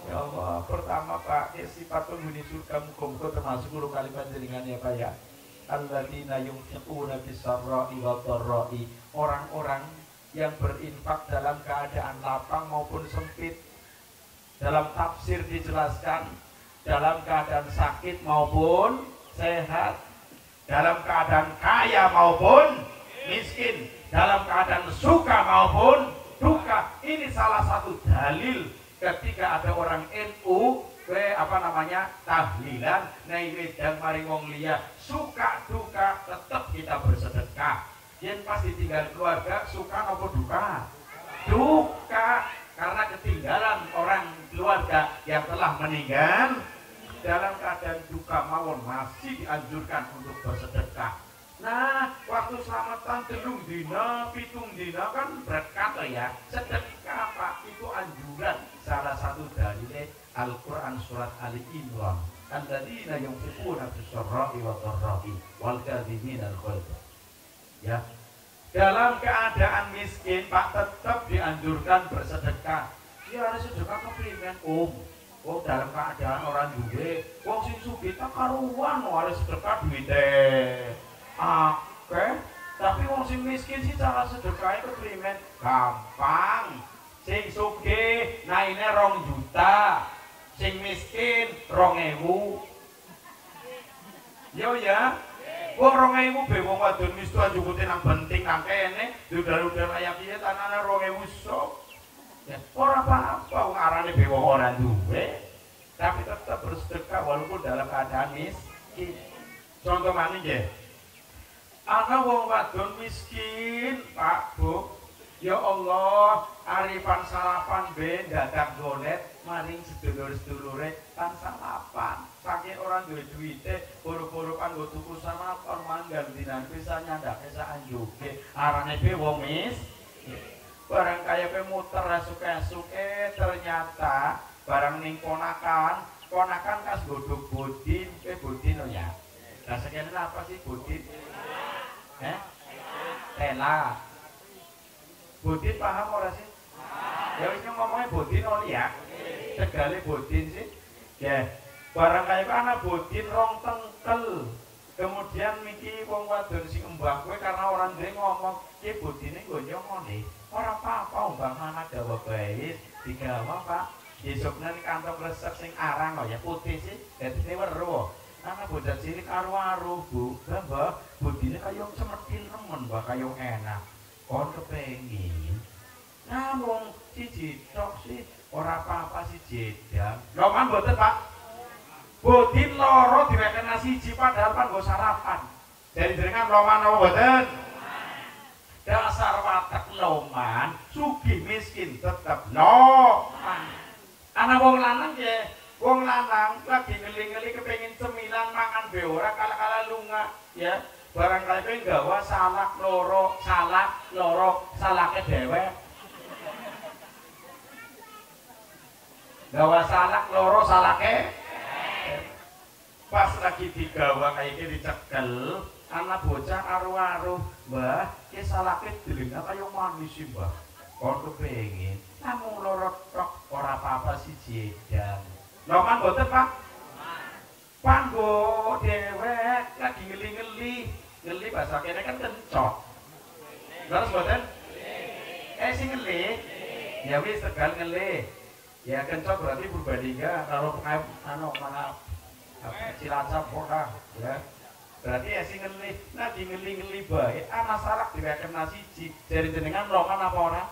Ya Allah, pertama Pak, sifat penghuni surga muga-muga termasuk guru kalimat jenengan ya Pak ya. Alladzina yunfiquna fis sarra'i wad-dharra'i, orang-orang yang berinfak dalam keadaan lapang maupun sempit. Dalam tafsir dijelaskan dalam keadaan sakit maupun sehat, dalam keadaan kaya maupun miskin, dalam keadaan suka maupun duka. Ini salah satu dalil ketika ada orang NU tahlilan nai wedang mari wong liya suka duka tetap kita bersedekah. Yen pas ditinggal keluarga suka maupun duka? Duka, karena ketinggalan orang keluarga yang telah meninggal. Dalam keadaan duka mawon masih dianjurkan untuk bersedekah. Nah, waktu selamatan 3 dina, 7 dina kan berkat ya. Sedekah Pak, itu anjuran. Salah satu dalilnya Al-Quran surat Ali Imran. Alladzina yunfiquna fis sarra'i wad-dharra'i wal kadhiminal ghaidha. Ya. Dalam keadaan miskin Pak tetap dianjurkan bersedekah. Ya harus sedekah keprimen dalam keadaan orang duwe wong sing sugih tak karuan harus sedekah duwite tapi wong sing miskin sih cara sedekah keprimen gampang. Sing sugih naine 2 juta, sing miskin 2.000. Yo ya wong 2.000 be wong wadon mistu anjukute nang benting nang kene dudal-dudal kaya piye tanane 2.000 sok. Ya, ora apa-apa wong arane be wong ora duwe, tapi tetap bersedekah walaupun dalam keadaan miskin. Contoh mana nggih? Ana wong wadon miskin, Pak, Bu. Ya Allah, arifan sarapan ben dadak golet maring sedulur-sedulure tan sarapan. Saking orang duwe duwite, boro-boro kan nggo tuku sarapan manggal dinan bisa nyandake sak anjuke. Arane be wong barang kaya pe muter suke-suke ternyata barang ning ponakan kas godhog bodin bodin oh ya. Lah sekene apa sih bodin? Tela. Bodin paham ora sih? Ya wis ngomongnya bodin oli ya. Tegale bodin sih. Ya. Barang kaya ana bodin rong tengkel. Kemudian miki wong wadon sing embah kowe karena orang dhewe ngomong, "Ki bodine nggo nyongone." Ora apa-apa umpama anak dawa bae digawa Pak. Besoknya ning kantong resep sing arang kok ya putih sih. Dadi weruh. Anak bocah cilik aru-aru, Bu. Mbah, bodine kaya semetil nemen, Mbah, kaya enak. Kon kepengin. Namung siji tok sih ora apa-apa sih jedang. Lho man mboten, Pak. Bodin loro diweken siji padahal pan nggo sarapan. Jadi jenengan loman apa mboten? Dasar watek loman, sugih miskin tetep loman. Ana wong lanang nggih, wong lanang lagi ngeli-ngeli kepengin cemilan mangan be ora kala-kala lunga ya. Barang kaya nggawa salak loro, salake dhewek. Gawa salak loro, salake pas lagi digawa kayak gini dicekel, anak bocah aru-aru, Mbah, ki salake delengna kaya manis sih, Mbah. Kon kepengin, namung loro tok ora apa-apa sih jedang. Lho man mboten, Pak? Panggo dhewek lagi ngeli-ngeli. Ngeli bahasa kene kan kencot. Terus mboten? Sing ngeli. Ya wis tegal ngeli. Ya kencot berarti berbandingga kalau mana Cilacap kota ya. Berarti sing ngeli, nah di ngeli-ngeli bae ana salak diweken siji. Jare jenengan loman apa ora?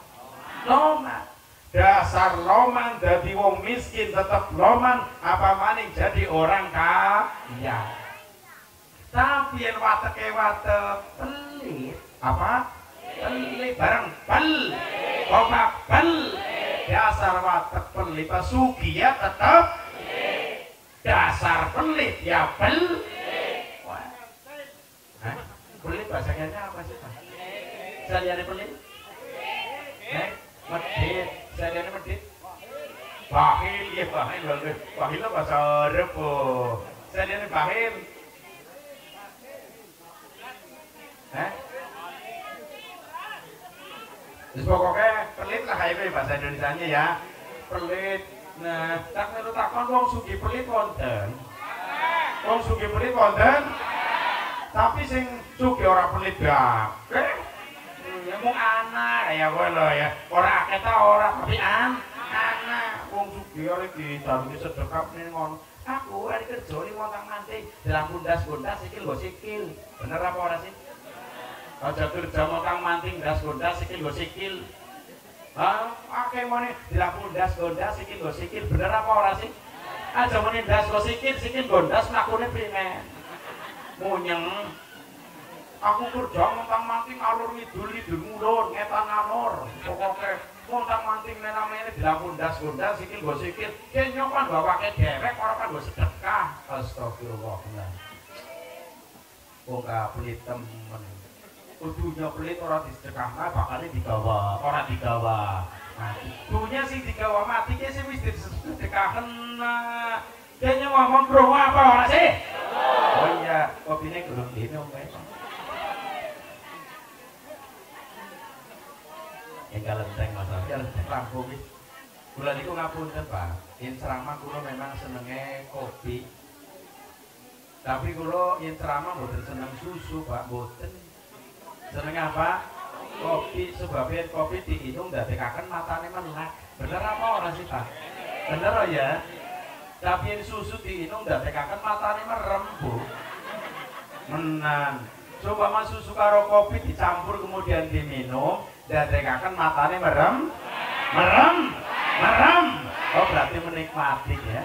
Loman. Dasar loman dadi wong miskin tetep loman, apa maning jadi orang kaya. Tapi yen wateke watek pelit, apa? Pelit bareng pel. Kok pel. Dasar watek pelit sugih ya tetep dasar pelit ya pelit. Pelit bahasanya apa sih Pak? Saya lihat pelit. Medit, saya medit. Bahil, ya bahil banget. Bahil itu bahasa Arab po. Saya bahil. Terus pokoknya pelit lah kayak bahasa Indonesianya ya. Pelit. Nah, tak melu takon wong sugih pelit wonten. Wong sugih pelit wonten. Tapi sing sugih ora pelit gak. Ya mung anak ya kowe lho ya. Ora akeh ta ora tapi anak. Wong sugih ora ditaruhi sedekah ning ngono. Aku hari kerja ning montang manting dalam bundas-bundas sikil go sikil. Bener apa ora sih? Aja kerja montang manting das-bundas sikil go sikil. Akeh meneh dalam bundas-bundas sikil go sikil. Bener apa ora sih? Aja meneh das go sikil, sikil gondas mlakune primen. Munyeng. Aku kerja montang manting alur ngidul mulun ngetan ngalor. Pokoke montang manting namanya dilakon das-gondas sikil go sikil. Kenyo kan bawake dewek ora kan go sedekah. Astagfirullah. Wong pelit temen. Kudunya pelit ora disedekahna bakale digawa, ora digawa. Mati. Dunya sing digawa mati ki sing wis disedekahen. Kenyo ngomong krungu apa ora sih? Oh iya, kopine gurung diminum wae. Enggal enteng Mas Arjan rampung iki. Kula niku ngapunten, Pak. Yen ceramah kula memang senenge kopi. Tapi kula yen ceramah mboten seneng susu, Pak, mboten. Seneng apa? Kopi, sebabnya kopi diinum dadekaken matane melek. Bener apa ora sih, Pak? Bener ya. Tapi yen susu diinum dadekaken matane merem, Bu. Menan. Coba mas susu karo kopi dicampur kemudian diminum, dadekaken matane merem. Oh berarti menikmati ya.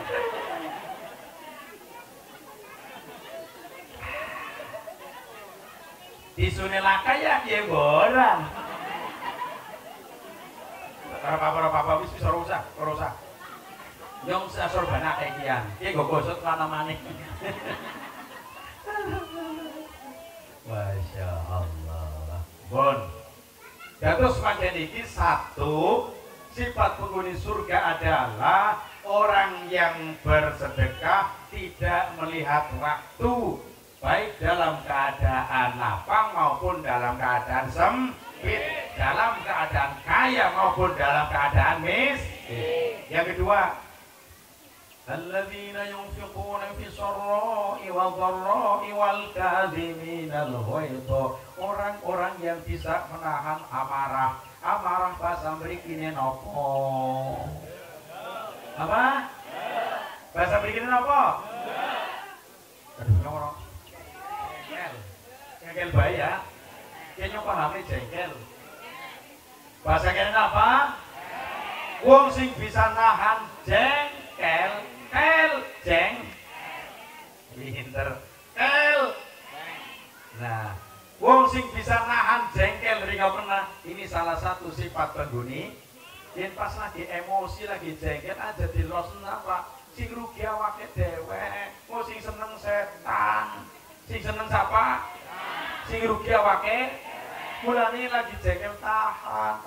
Disune laka ya piye boran. Ora apa-apa wis ora usah. Nyong sasorbana kayak kian. Ki go gosot kana maneh. Masya Allah. Bon. Dados pancen iki satu sifat penghuni surga adalah orang yang bersedekah tidak melihat waktu, baik dalam keadaan lapang maupun dalam keadaan sempit, dalam keadaan kaya maupun dalam keadaan miskin. Yang kedua, alladzina yunfiquna fi sarra'i wal dharra'i wal kadhiminal ghaidha. Orang-orang yang bisa menahan amarah. Amarah bahasa mrikine napa? Apa? Bahasa mrikine napa? Aduh, jengkel bae ya. Kayaknya pahami jengkel. Bahasa kene apa? Wong sing bisa nahan jengkel. Pinter. Nah, wong sing bisa nahan jengkel ringa pernah. Ini salah satu sifat penghuni. Yen pas lagi emosi lagi jengkel aja dilosna Pak. Sing rugi awake dhewe. Oh sing seneng setan. Sing seneng siapa? Sing rugi awake. Mulane lagi jengkel tahan.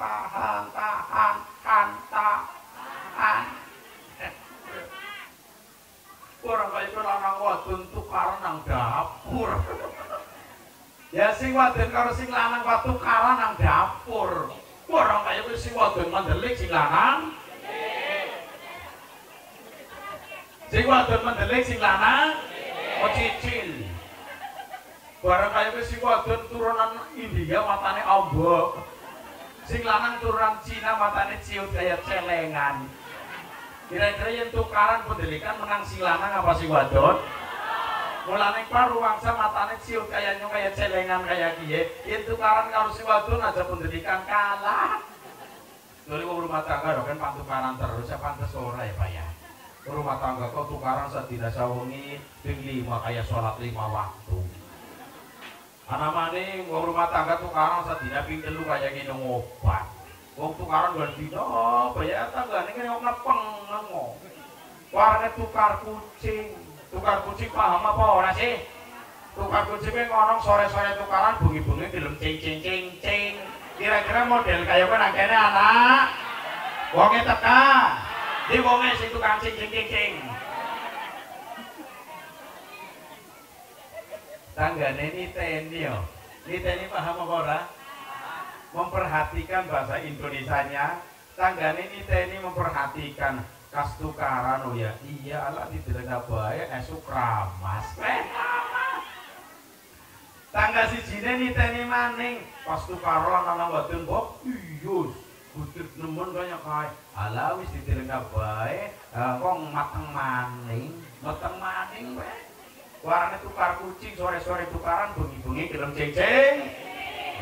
Orang kaya itu lanang wadon tukaran nang dapur. Ya sing wadon karo sing lanang tukaran nang dapur. Orang kaya itu sing wadon mendelik sing lanang. Sing wadon mendelik sing lanang cicil. Barang kaya itu sing wadon turunan India matane ombok. Sing lanang turunan Cina matane ciut kaya celengan. Kira-kira yang tukaran pendelikan menang si lanang apa si wadon? Mulane paru wangsa matane ciut kayaknya kayak celengan kayak kiye. Yang tukaran kalau si wadon aja pendelikan kalah. Dari rumah tangga kan pantukaran terus ya pantes ora ya Pak ya. Rumah tangga kok tukaran sadina sawengi ping 5 kayak sholat 5 waktu. Ana maneh rumah tangga tukaran sadina ping 3 kayak minum obat. Wong tukaran bulan dino, bayar tanggane kene wong nepeng ngono. Warane tukar kucing paham apa ora sih? Tukar kucing ki ngono sore-sore tukaran bengi-bengi film cing. Kira-kira model kaya kowe nang kene anak Wonge teka. Di wonge sing tukang cing. Tanggane niteni yo. Niteni paham apa ora? Memperhatikan bahasa Indonesianya. Tanggane niteni memperhatikan kas tukaran oh ya. Iya lah dideleng bae esuk ramas. Tangga sijine niteni maning pas tukaran ana wadon kok iyus butuh nemen kaya kae. Ala wis dideleng bae kok mateng maning wae. Warane tukar kucing sore-sore tukaran bengi-bengi gelem ceceng.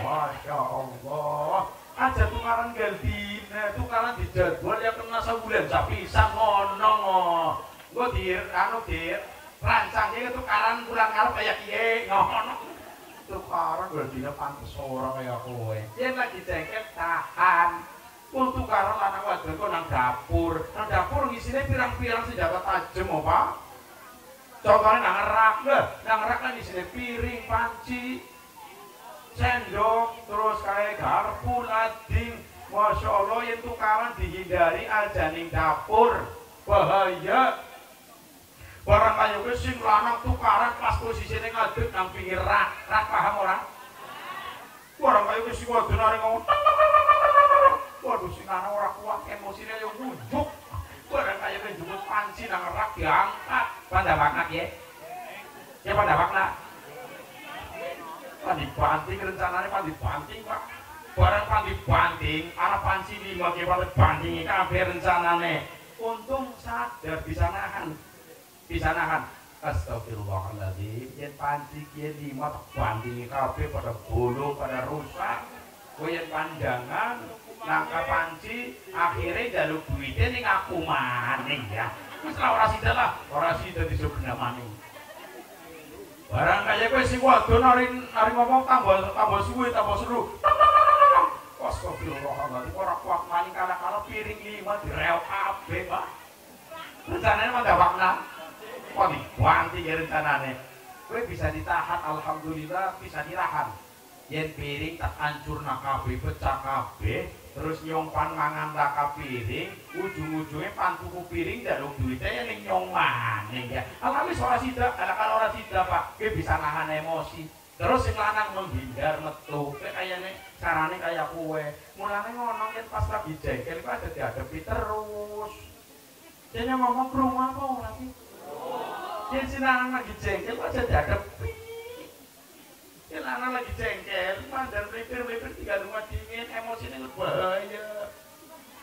Masya Allah. Aja tukaran galdine, tukaran dijadwal ya kena sebulan sapisan ngono. Engko di rancang iki tukaran pulang ngarep kaya kiye ngono. Tukaran galdine pantes ora kaya kowe. Yen lagi cengket tahan. Wong tukaran lanang wadon kok nang dapur. Nang dapur ngisine pirang-pirang senjata tajem apa? Contohnya nang rak kan isine piring, panci, sendok, terus kayak garpu, lading. Masya Allah yang tukaran dihindari aja ning dapur. Bahaya. Barang kayu ke sing lanang tukaran pas posisinya ngadeg nang pinggir rak paham orang? Barang kayu ke sing wadon areng ngomong. Waduh sing lanang ora kuat emosine yo wujuk. Barang kayu ke jemput panci nang rak diangkat. Pandawakna ya? Ya pandawakna. Pandibanting rencananya pandibanting Pak. Barang pandibanting, anak panci 5 ke pandibanting kabeh rencanane. Untung sadar bisa nahan. Astagfirullahaladzim. Yen panci kiye 5 banting kabeh pada bolo pada rusak. Koyen pandangan nangka panci akhirnya jaluk duitnya ning aku maning ya. Masalah ora sida disebutna maning. Barang kaya kowe sing wadon ari ngomong tambah suwe tambah seru. Astagfirullahaladzim ora kuat maning kala-kala piring 5 direok kabeh, Pak. Rencanane mandawakna. Kok dibanting ya rencanane. Kowe bisa ditahan alhamdulillah bisa ditahan. Yen piring tak hancurna kabeh pecah kabeh. Terus nyongpan mangan laka piring, ujung-ujungnya pantuku piring dan duitnya yang nyong maning ya. Alhamdulillah ora sida, kalau ora sida Pak, dia bisa nahan emosi. Terus yang lanang menghindar metu, kayaknya carane kayak kue. Mulane ngono kan pas lagi jengkel kok ada dihadapi terus. Dia ngomong ke rumah apa ora sih? Dia si lanang lagi jengkel kok ada dihadapi. Ya lanang lagi jengkel, mandar melipir-melipir tiga rumah dingin, emosinya bahaya.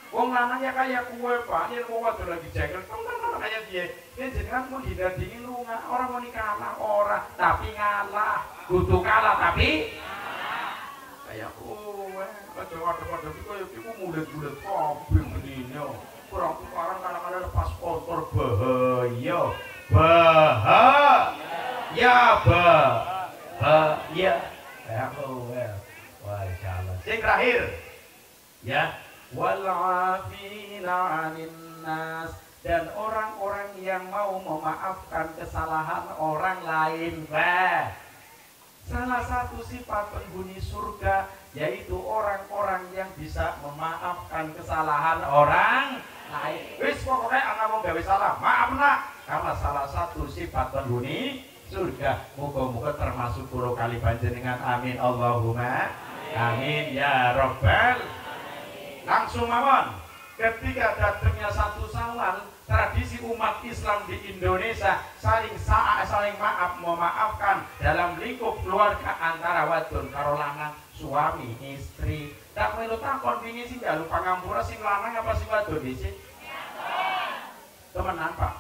Wong lanang ya kayak kue Pak, ini wong wadon lagi jengkel, kayak dia. Dia jenengan mau hindar dingin lunga, orang mau kalah orang, tapi ngalah. Kudu kalah tapi kayak kue. Ada kayak itu mulut-mulut kopi begini. Kurang tukaran kadang-kadang lepas kotor bahaya. Ya, wah insyaallah. Yang terakhir, ya, wal'afina 'anil nas, dan orang-orang yang mau memaafkan kesalahan orang lain. Salah satu sifat penghuni surga yaitu orang-orang yang bisa memaafkan kesalahan orang lain. Wis pokoknya anak mau gawe salah, maaf nak, karena salah satu sifat penghuni surga. Muga-muga termasuk puluh kali panjenengan amin Allahumma amin ya Rabbal. Langsung mawon ketika datangnya satu Syawal, tradisi umat Islam di Indonesia saling memaafkan dalam lingkup keluarga antara wadon karo lanang, suami istri. Tak melu takon wingi sing jalu pangampura sing lanang apa sing wadon dhisik? Temenan Pak.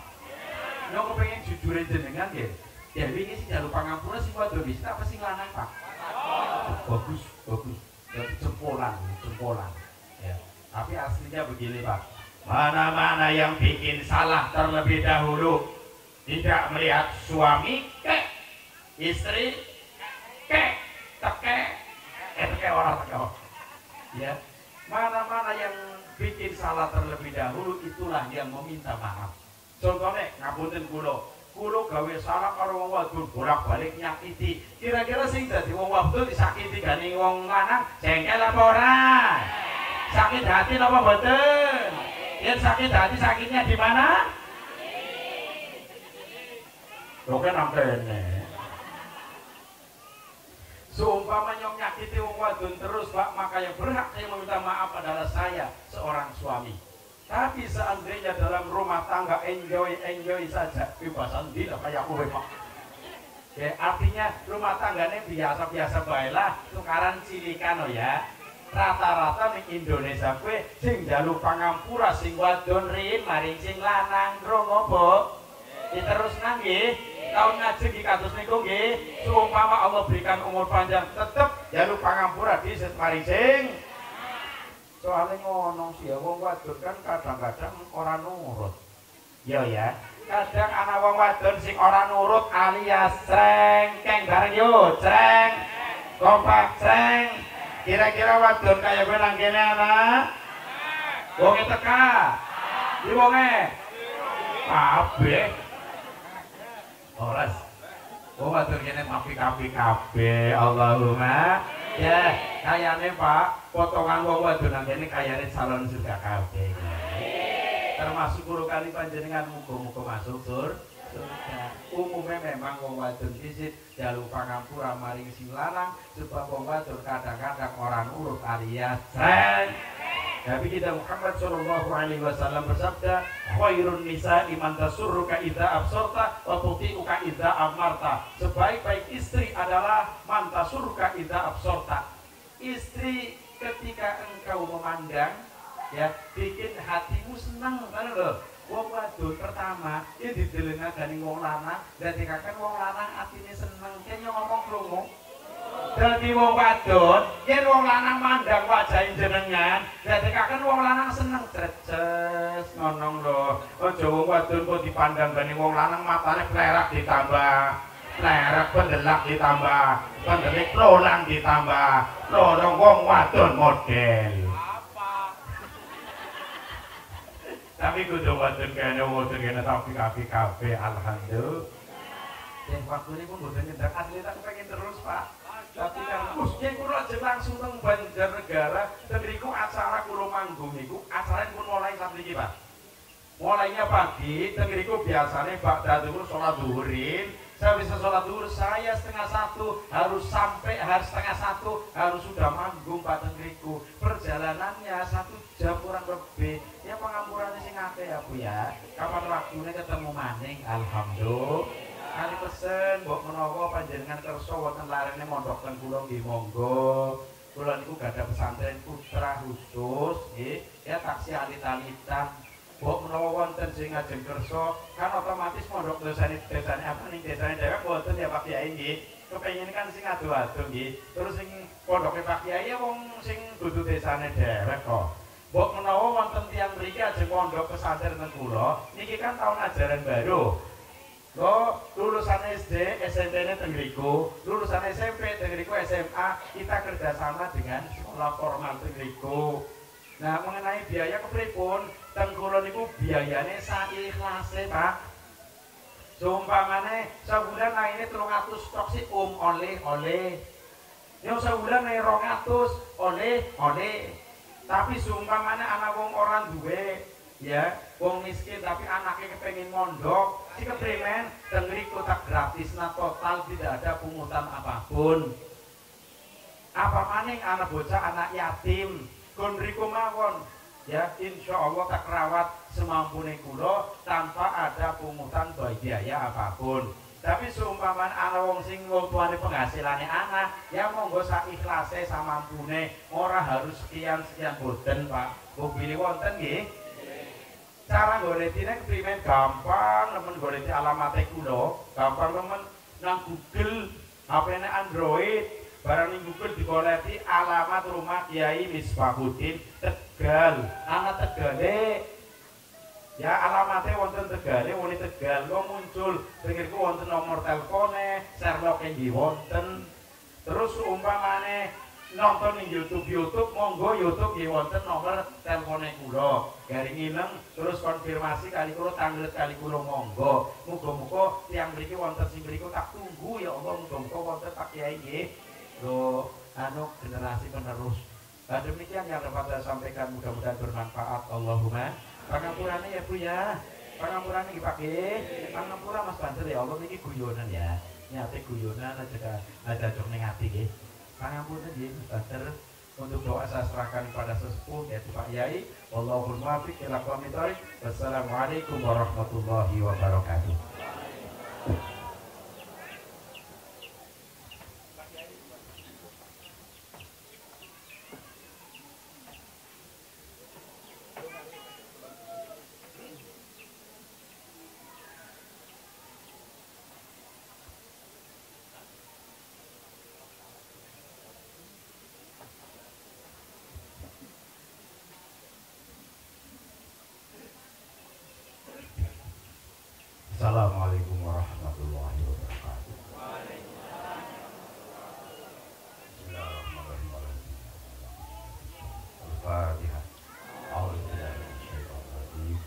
Nek kepengin jujur jenengan nggih. Ya wingi sing jalu pangampura sing wadon dhisik apa sing lanang Pak? Bagus. Jadi jempolan. Ya. Tapi aslinya begini Pak. Mana-mana yang bikin salah terlebih dahulu, tidak melihat suami istri teke orang ya, mana-mana yang bikin salah terlebih dahulu itulah yang meminta maaf. Contohnya ngapunten kulo gawe salah karo wong wadon bolak-balik nyakiti, kira-kira sing dadi wong wadon disakiti gani wong lanang jengkel apa ora? Sakit hati apa mboten? Yang sakit hati sakitnya di mana? Lo kan nampene. Seumpama yang nyakiti wong wadon terus Pak, maka yang berhak saya meminta maaf adalah saya seorang suami. Tapi seandainya dalam rumah tangga enjoy saja, bebasan tidak kayak aku Pak. Ya, artinya rumah tangganya biasa-biasa baiklah, tukaran cilikan oh ya. Rata-rata ning Indonesia kue sing njaluk pangampura sing wadon rin maring sing lanang krungu Bu. Diterus nggih, tahun ngaji iki kados niku nggih, seumpama Allah berikan umur panjang tetep njaluk pangampura di maring sing. Soalnya ngono sih ya wong wadon kan kadang-kadang ora nurut. Ya. Kadang anak wong wadon sing ora nurut alias cengkeng bareng yo, ceng. Kompak ceng. Kira-kira wadon kaya kowe nang kene ana? Wonge teka. Di wonge. Kabeh. Oras. Wong wadon kene mapi kabeh. Allahumma. Ya, kayane Pak, potongan wong wadon nang kene kayane calon surga kabeh. Termasuk guru kali panjenengan muga-muga masuk surga. Umumnya memang wong wadon disit jaluk pangampura maring sing lanang sebab wong wadon kadang-kadang orang urut alias ceng. Nabi kita Muhammad sallallahu alaihi wasallam bersabda, khairun nisa'i man tasurruka idza absarta wa tuti'uka idza amarta. Sebaik-baik istri adalah man tasurruka idza absarta. Istri ketika engkau memandang ya bikin hatimu senang kan lho. Wong wadon pertama ya didelengake wong lanang dadi kakek wong lanang atine seneng kene ngomong krungu. Dadi wong wadon yen wong lanang mandang wajah jenengan dadi kakek wong lanang seneng treces ngono lho. Aja wong wadon kok dipandang gane wong lanang matane plerak ditambah plerak pendelak ditambah pendelik lolang ditambah lorong wong wadon model. Tapi kudu wadon kene wadon kene tapi kabeh alhamdulillah. Dan waktu ini pun boten ngendang asli tak pengen terus Pak. Tapi kan Gusnya kula aja langsung teng Banjarnegara dan niku acara kula manggung niku acaranya pun mulai saat niki Pak. Mulainya pagi dan niku biasanya Pak Dadur sholat zuhurin. Saya bisa sholat zuhur saya 12:30 harus sampai harus 12:30 harus sudah manggung Pak Tengriku. Perjalanannya 1 jam kurang lebih. Ya pengampurannya sing akeh ya Bu ya. Kapan waktunya ketemu maning alhamdulillah. Kali pesen mbok menawa panjenengan kersa wonten larene mondok ten kula nggih monggo. Kula niku gadah pesantren putra khusus nggih. Ya taksi alit-alitan. Mbok menawa wonten sing ngajeng kersa kan otomatis mondok desane apa ning desane dhewek wonten ya Pak Kyai nggih. Kepengin kan sing adu-adu nggih. Terus sing pondoke Pak Kyai ya wong sing dudu desane dhewek kok. Mbok menawa wonten tiyang mriki ajeng pondok pesantren ten kula niki kan tahun ajaran baru. Lo lulusan SD, SMP-nya Tenggriku, lulusan SMP, Tenggriku SMA, kita kerjasama dengan sekolah formal Tenggriku. Nah, mengenai biaya kepripun, Tengkulo niku biayanya saikhlase Pak. Seumpamane sebulan nah ini 300 tok sih oleh. Yang sebulan nih 200 oleh. Tapi seumpamane anak wong orang duwe ya, wong miskin tapi anaknya kepengen mondok, si keprimen Tenggriku tak gratis nah total tidak ada pungutan apapun. Apa maning anak bocah anak yatim, Tenggriku mawon ya insya Allah tak rawat semampune kula tanpa ada pungutan biaya apapun. Tapi seumpama anak wong sing wong tuane penghasilannya anak, ya monggo sak ikhlase samampune, ora harus sekian boten Pak. Kok pilih wonten nggih? Cara golekine keprimen gampang, nemen goleki alamate kula, gampang nemen nang Google, HP-ne Android, barang ning Google digoleki alamat rumah Kiai Misbahuddin Tegal. Ana Tegale. Ya alamatnya wonten Tegale, woni Tegal kok muncul. Pikirku wonten nomor telepone, Sherlock nggih wonten. Terus umpamane nonton ning YouTube monggo YouTube nggih wonten nomor telepone kula. Garing ileng terus konfirmasi kali kula tanglet kali kula monggo. Muga-muga tiyang mriki wonten sing mriku tak tunggu ya Allah muga-muga wonten Pak Kiai nggih. Lho anu generasi penerus. Demikian yang dapat saya sampaikan mudah-mudahan bermanfaat. Allahumma. Pangapura Mas Banter ya Allah niki guyonan ya. Niate guyonan aja jok ning ati nggih. Pangapunten nggih Mas Banter untuk doa saya serahkan pada sesepuh yaitu Pak Yai. Wallahul muwaffiq ila aqwamit thoriq. Wassalamualaikum warahmatullahi wabarakatuh. Assalamualaikum warahmatullahi wabarakatuh. Bismillahirrahmanirrahim. Al-Fatihah. A'udzubillahi minasyaitonir rajim.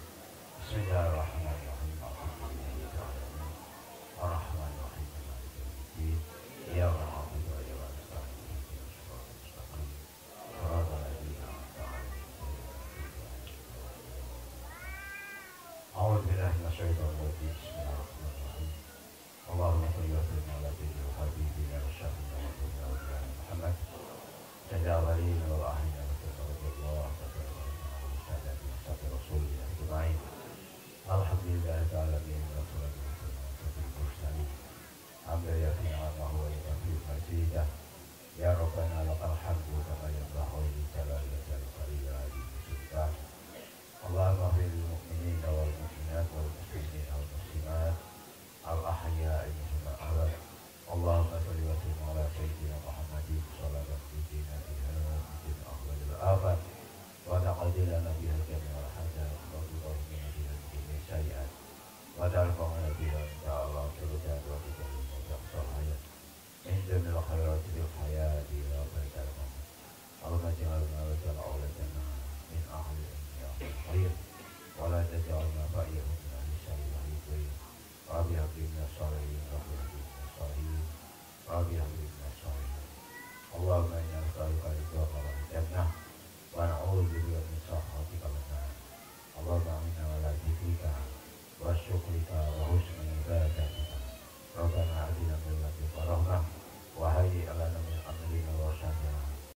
Bismillahirrahmanirrahim. Ar-Rahmanir-Rahim. Maliki yaumiddin. Iyyaka na'budu wa iyyaka nasta'in. Ihdinas siratal mustaqim. Shiratal ladzina an'amta 'alaihim. A'udzubillahi minasyaitonir rajim. Bismillahirrahmanirrahim. Allahumma shalli wa sallim ala sayyidina habibina wa syafiina wa nabiyina Muhammad. Sayyidil awwalin wal akhirin wa sallallahu alaihi wa sallam rasulillah ajma'in. Alhamdulillah ta'ala bi wassalatu wassalamu ala sayyidil mursalin. Hamdan yafi'u ma huwa yafi'u mazidah. Ya Rabbana lakal hamdu kama yanbaghi li jalali wajhika al-karim. Allahumma fil mu'minin wal mu'minat wal muslimin wal muslimat al-ahya'i minhum al-amwat. Allahumma shalli wa sallim ala sayyidina Muhammadin sallallahu alaihi wa sallam min ahwalil afat wa taqaddilana biha jami'al hajat wa tuqaddilana biha jami'al sayiat wa tarfa'una biha ta'ala surujat wa tuqaddilana biha sahayat indamil khairati bil hayati wa barakal maut. Allahumma ja'alna wa ja'alna min ahli khair wa la taj'alna ba'iyahum min ahli syarri wa Rabbi habibna salihin, Rabbi habibna salihin, Rabbi habibna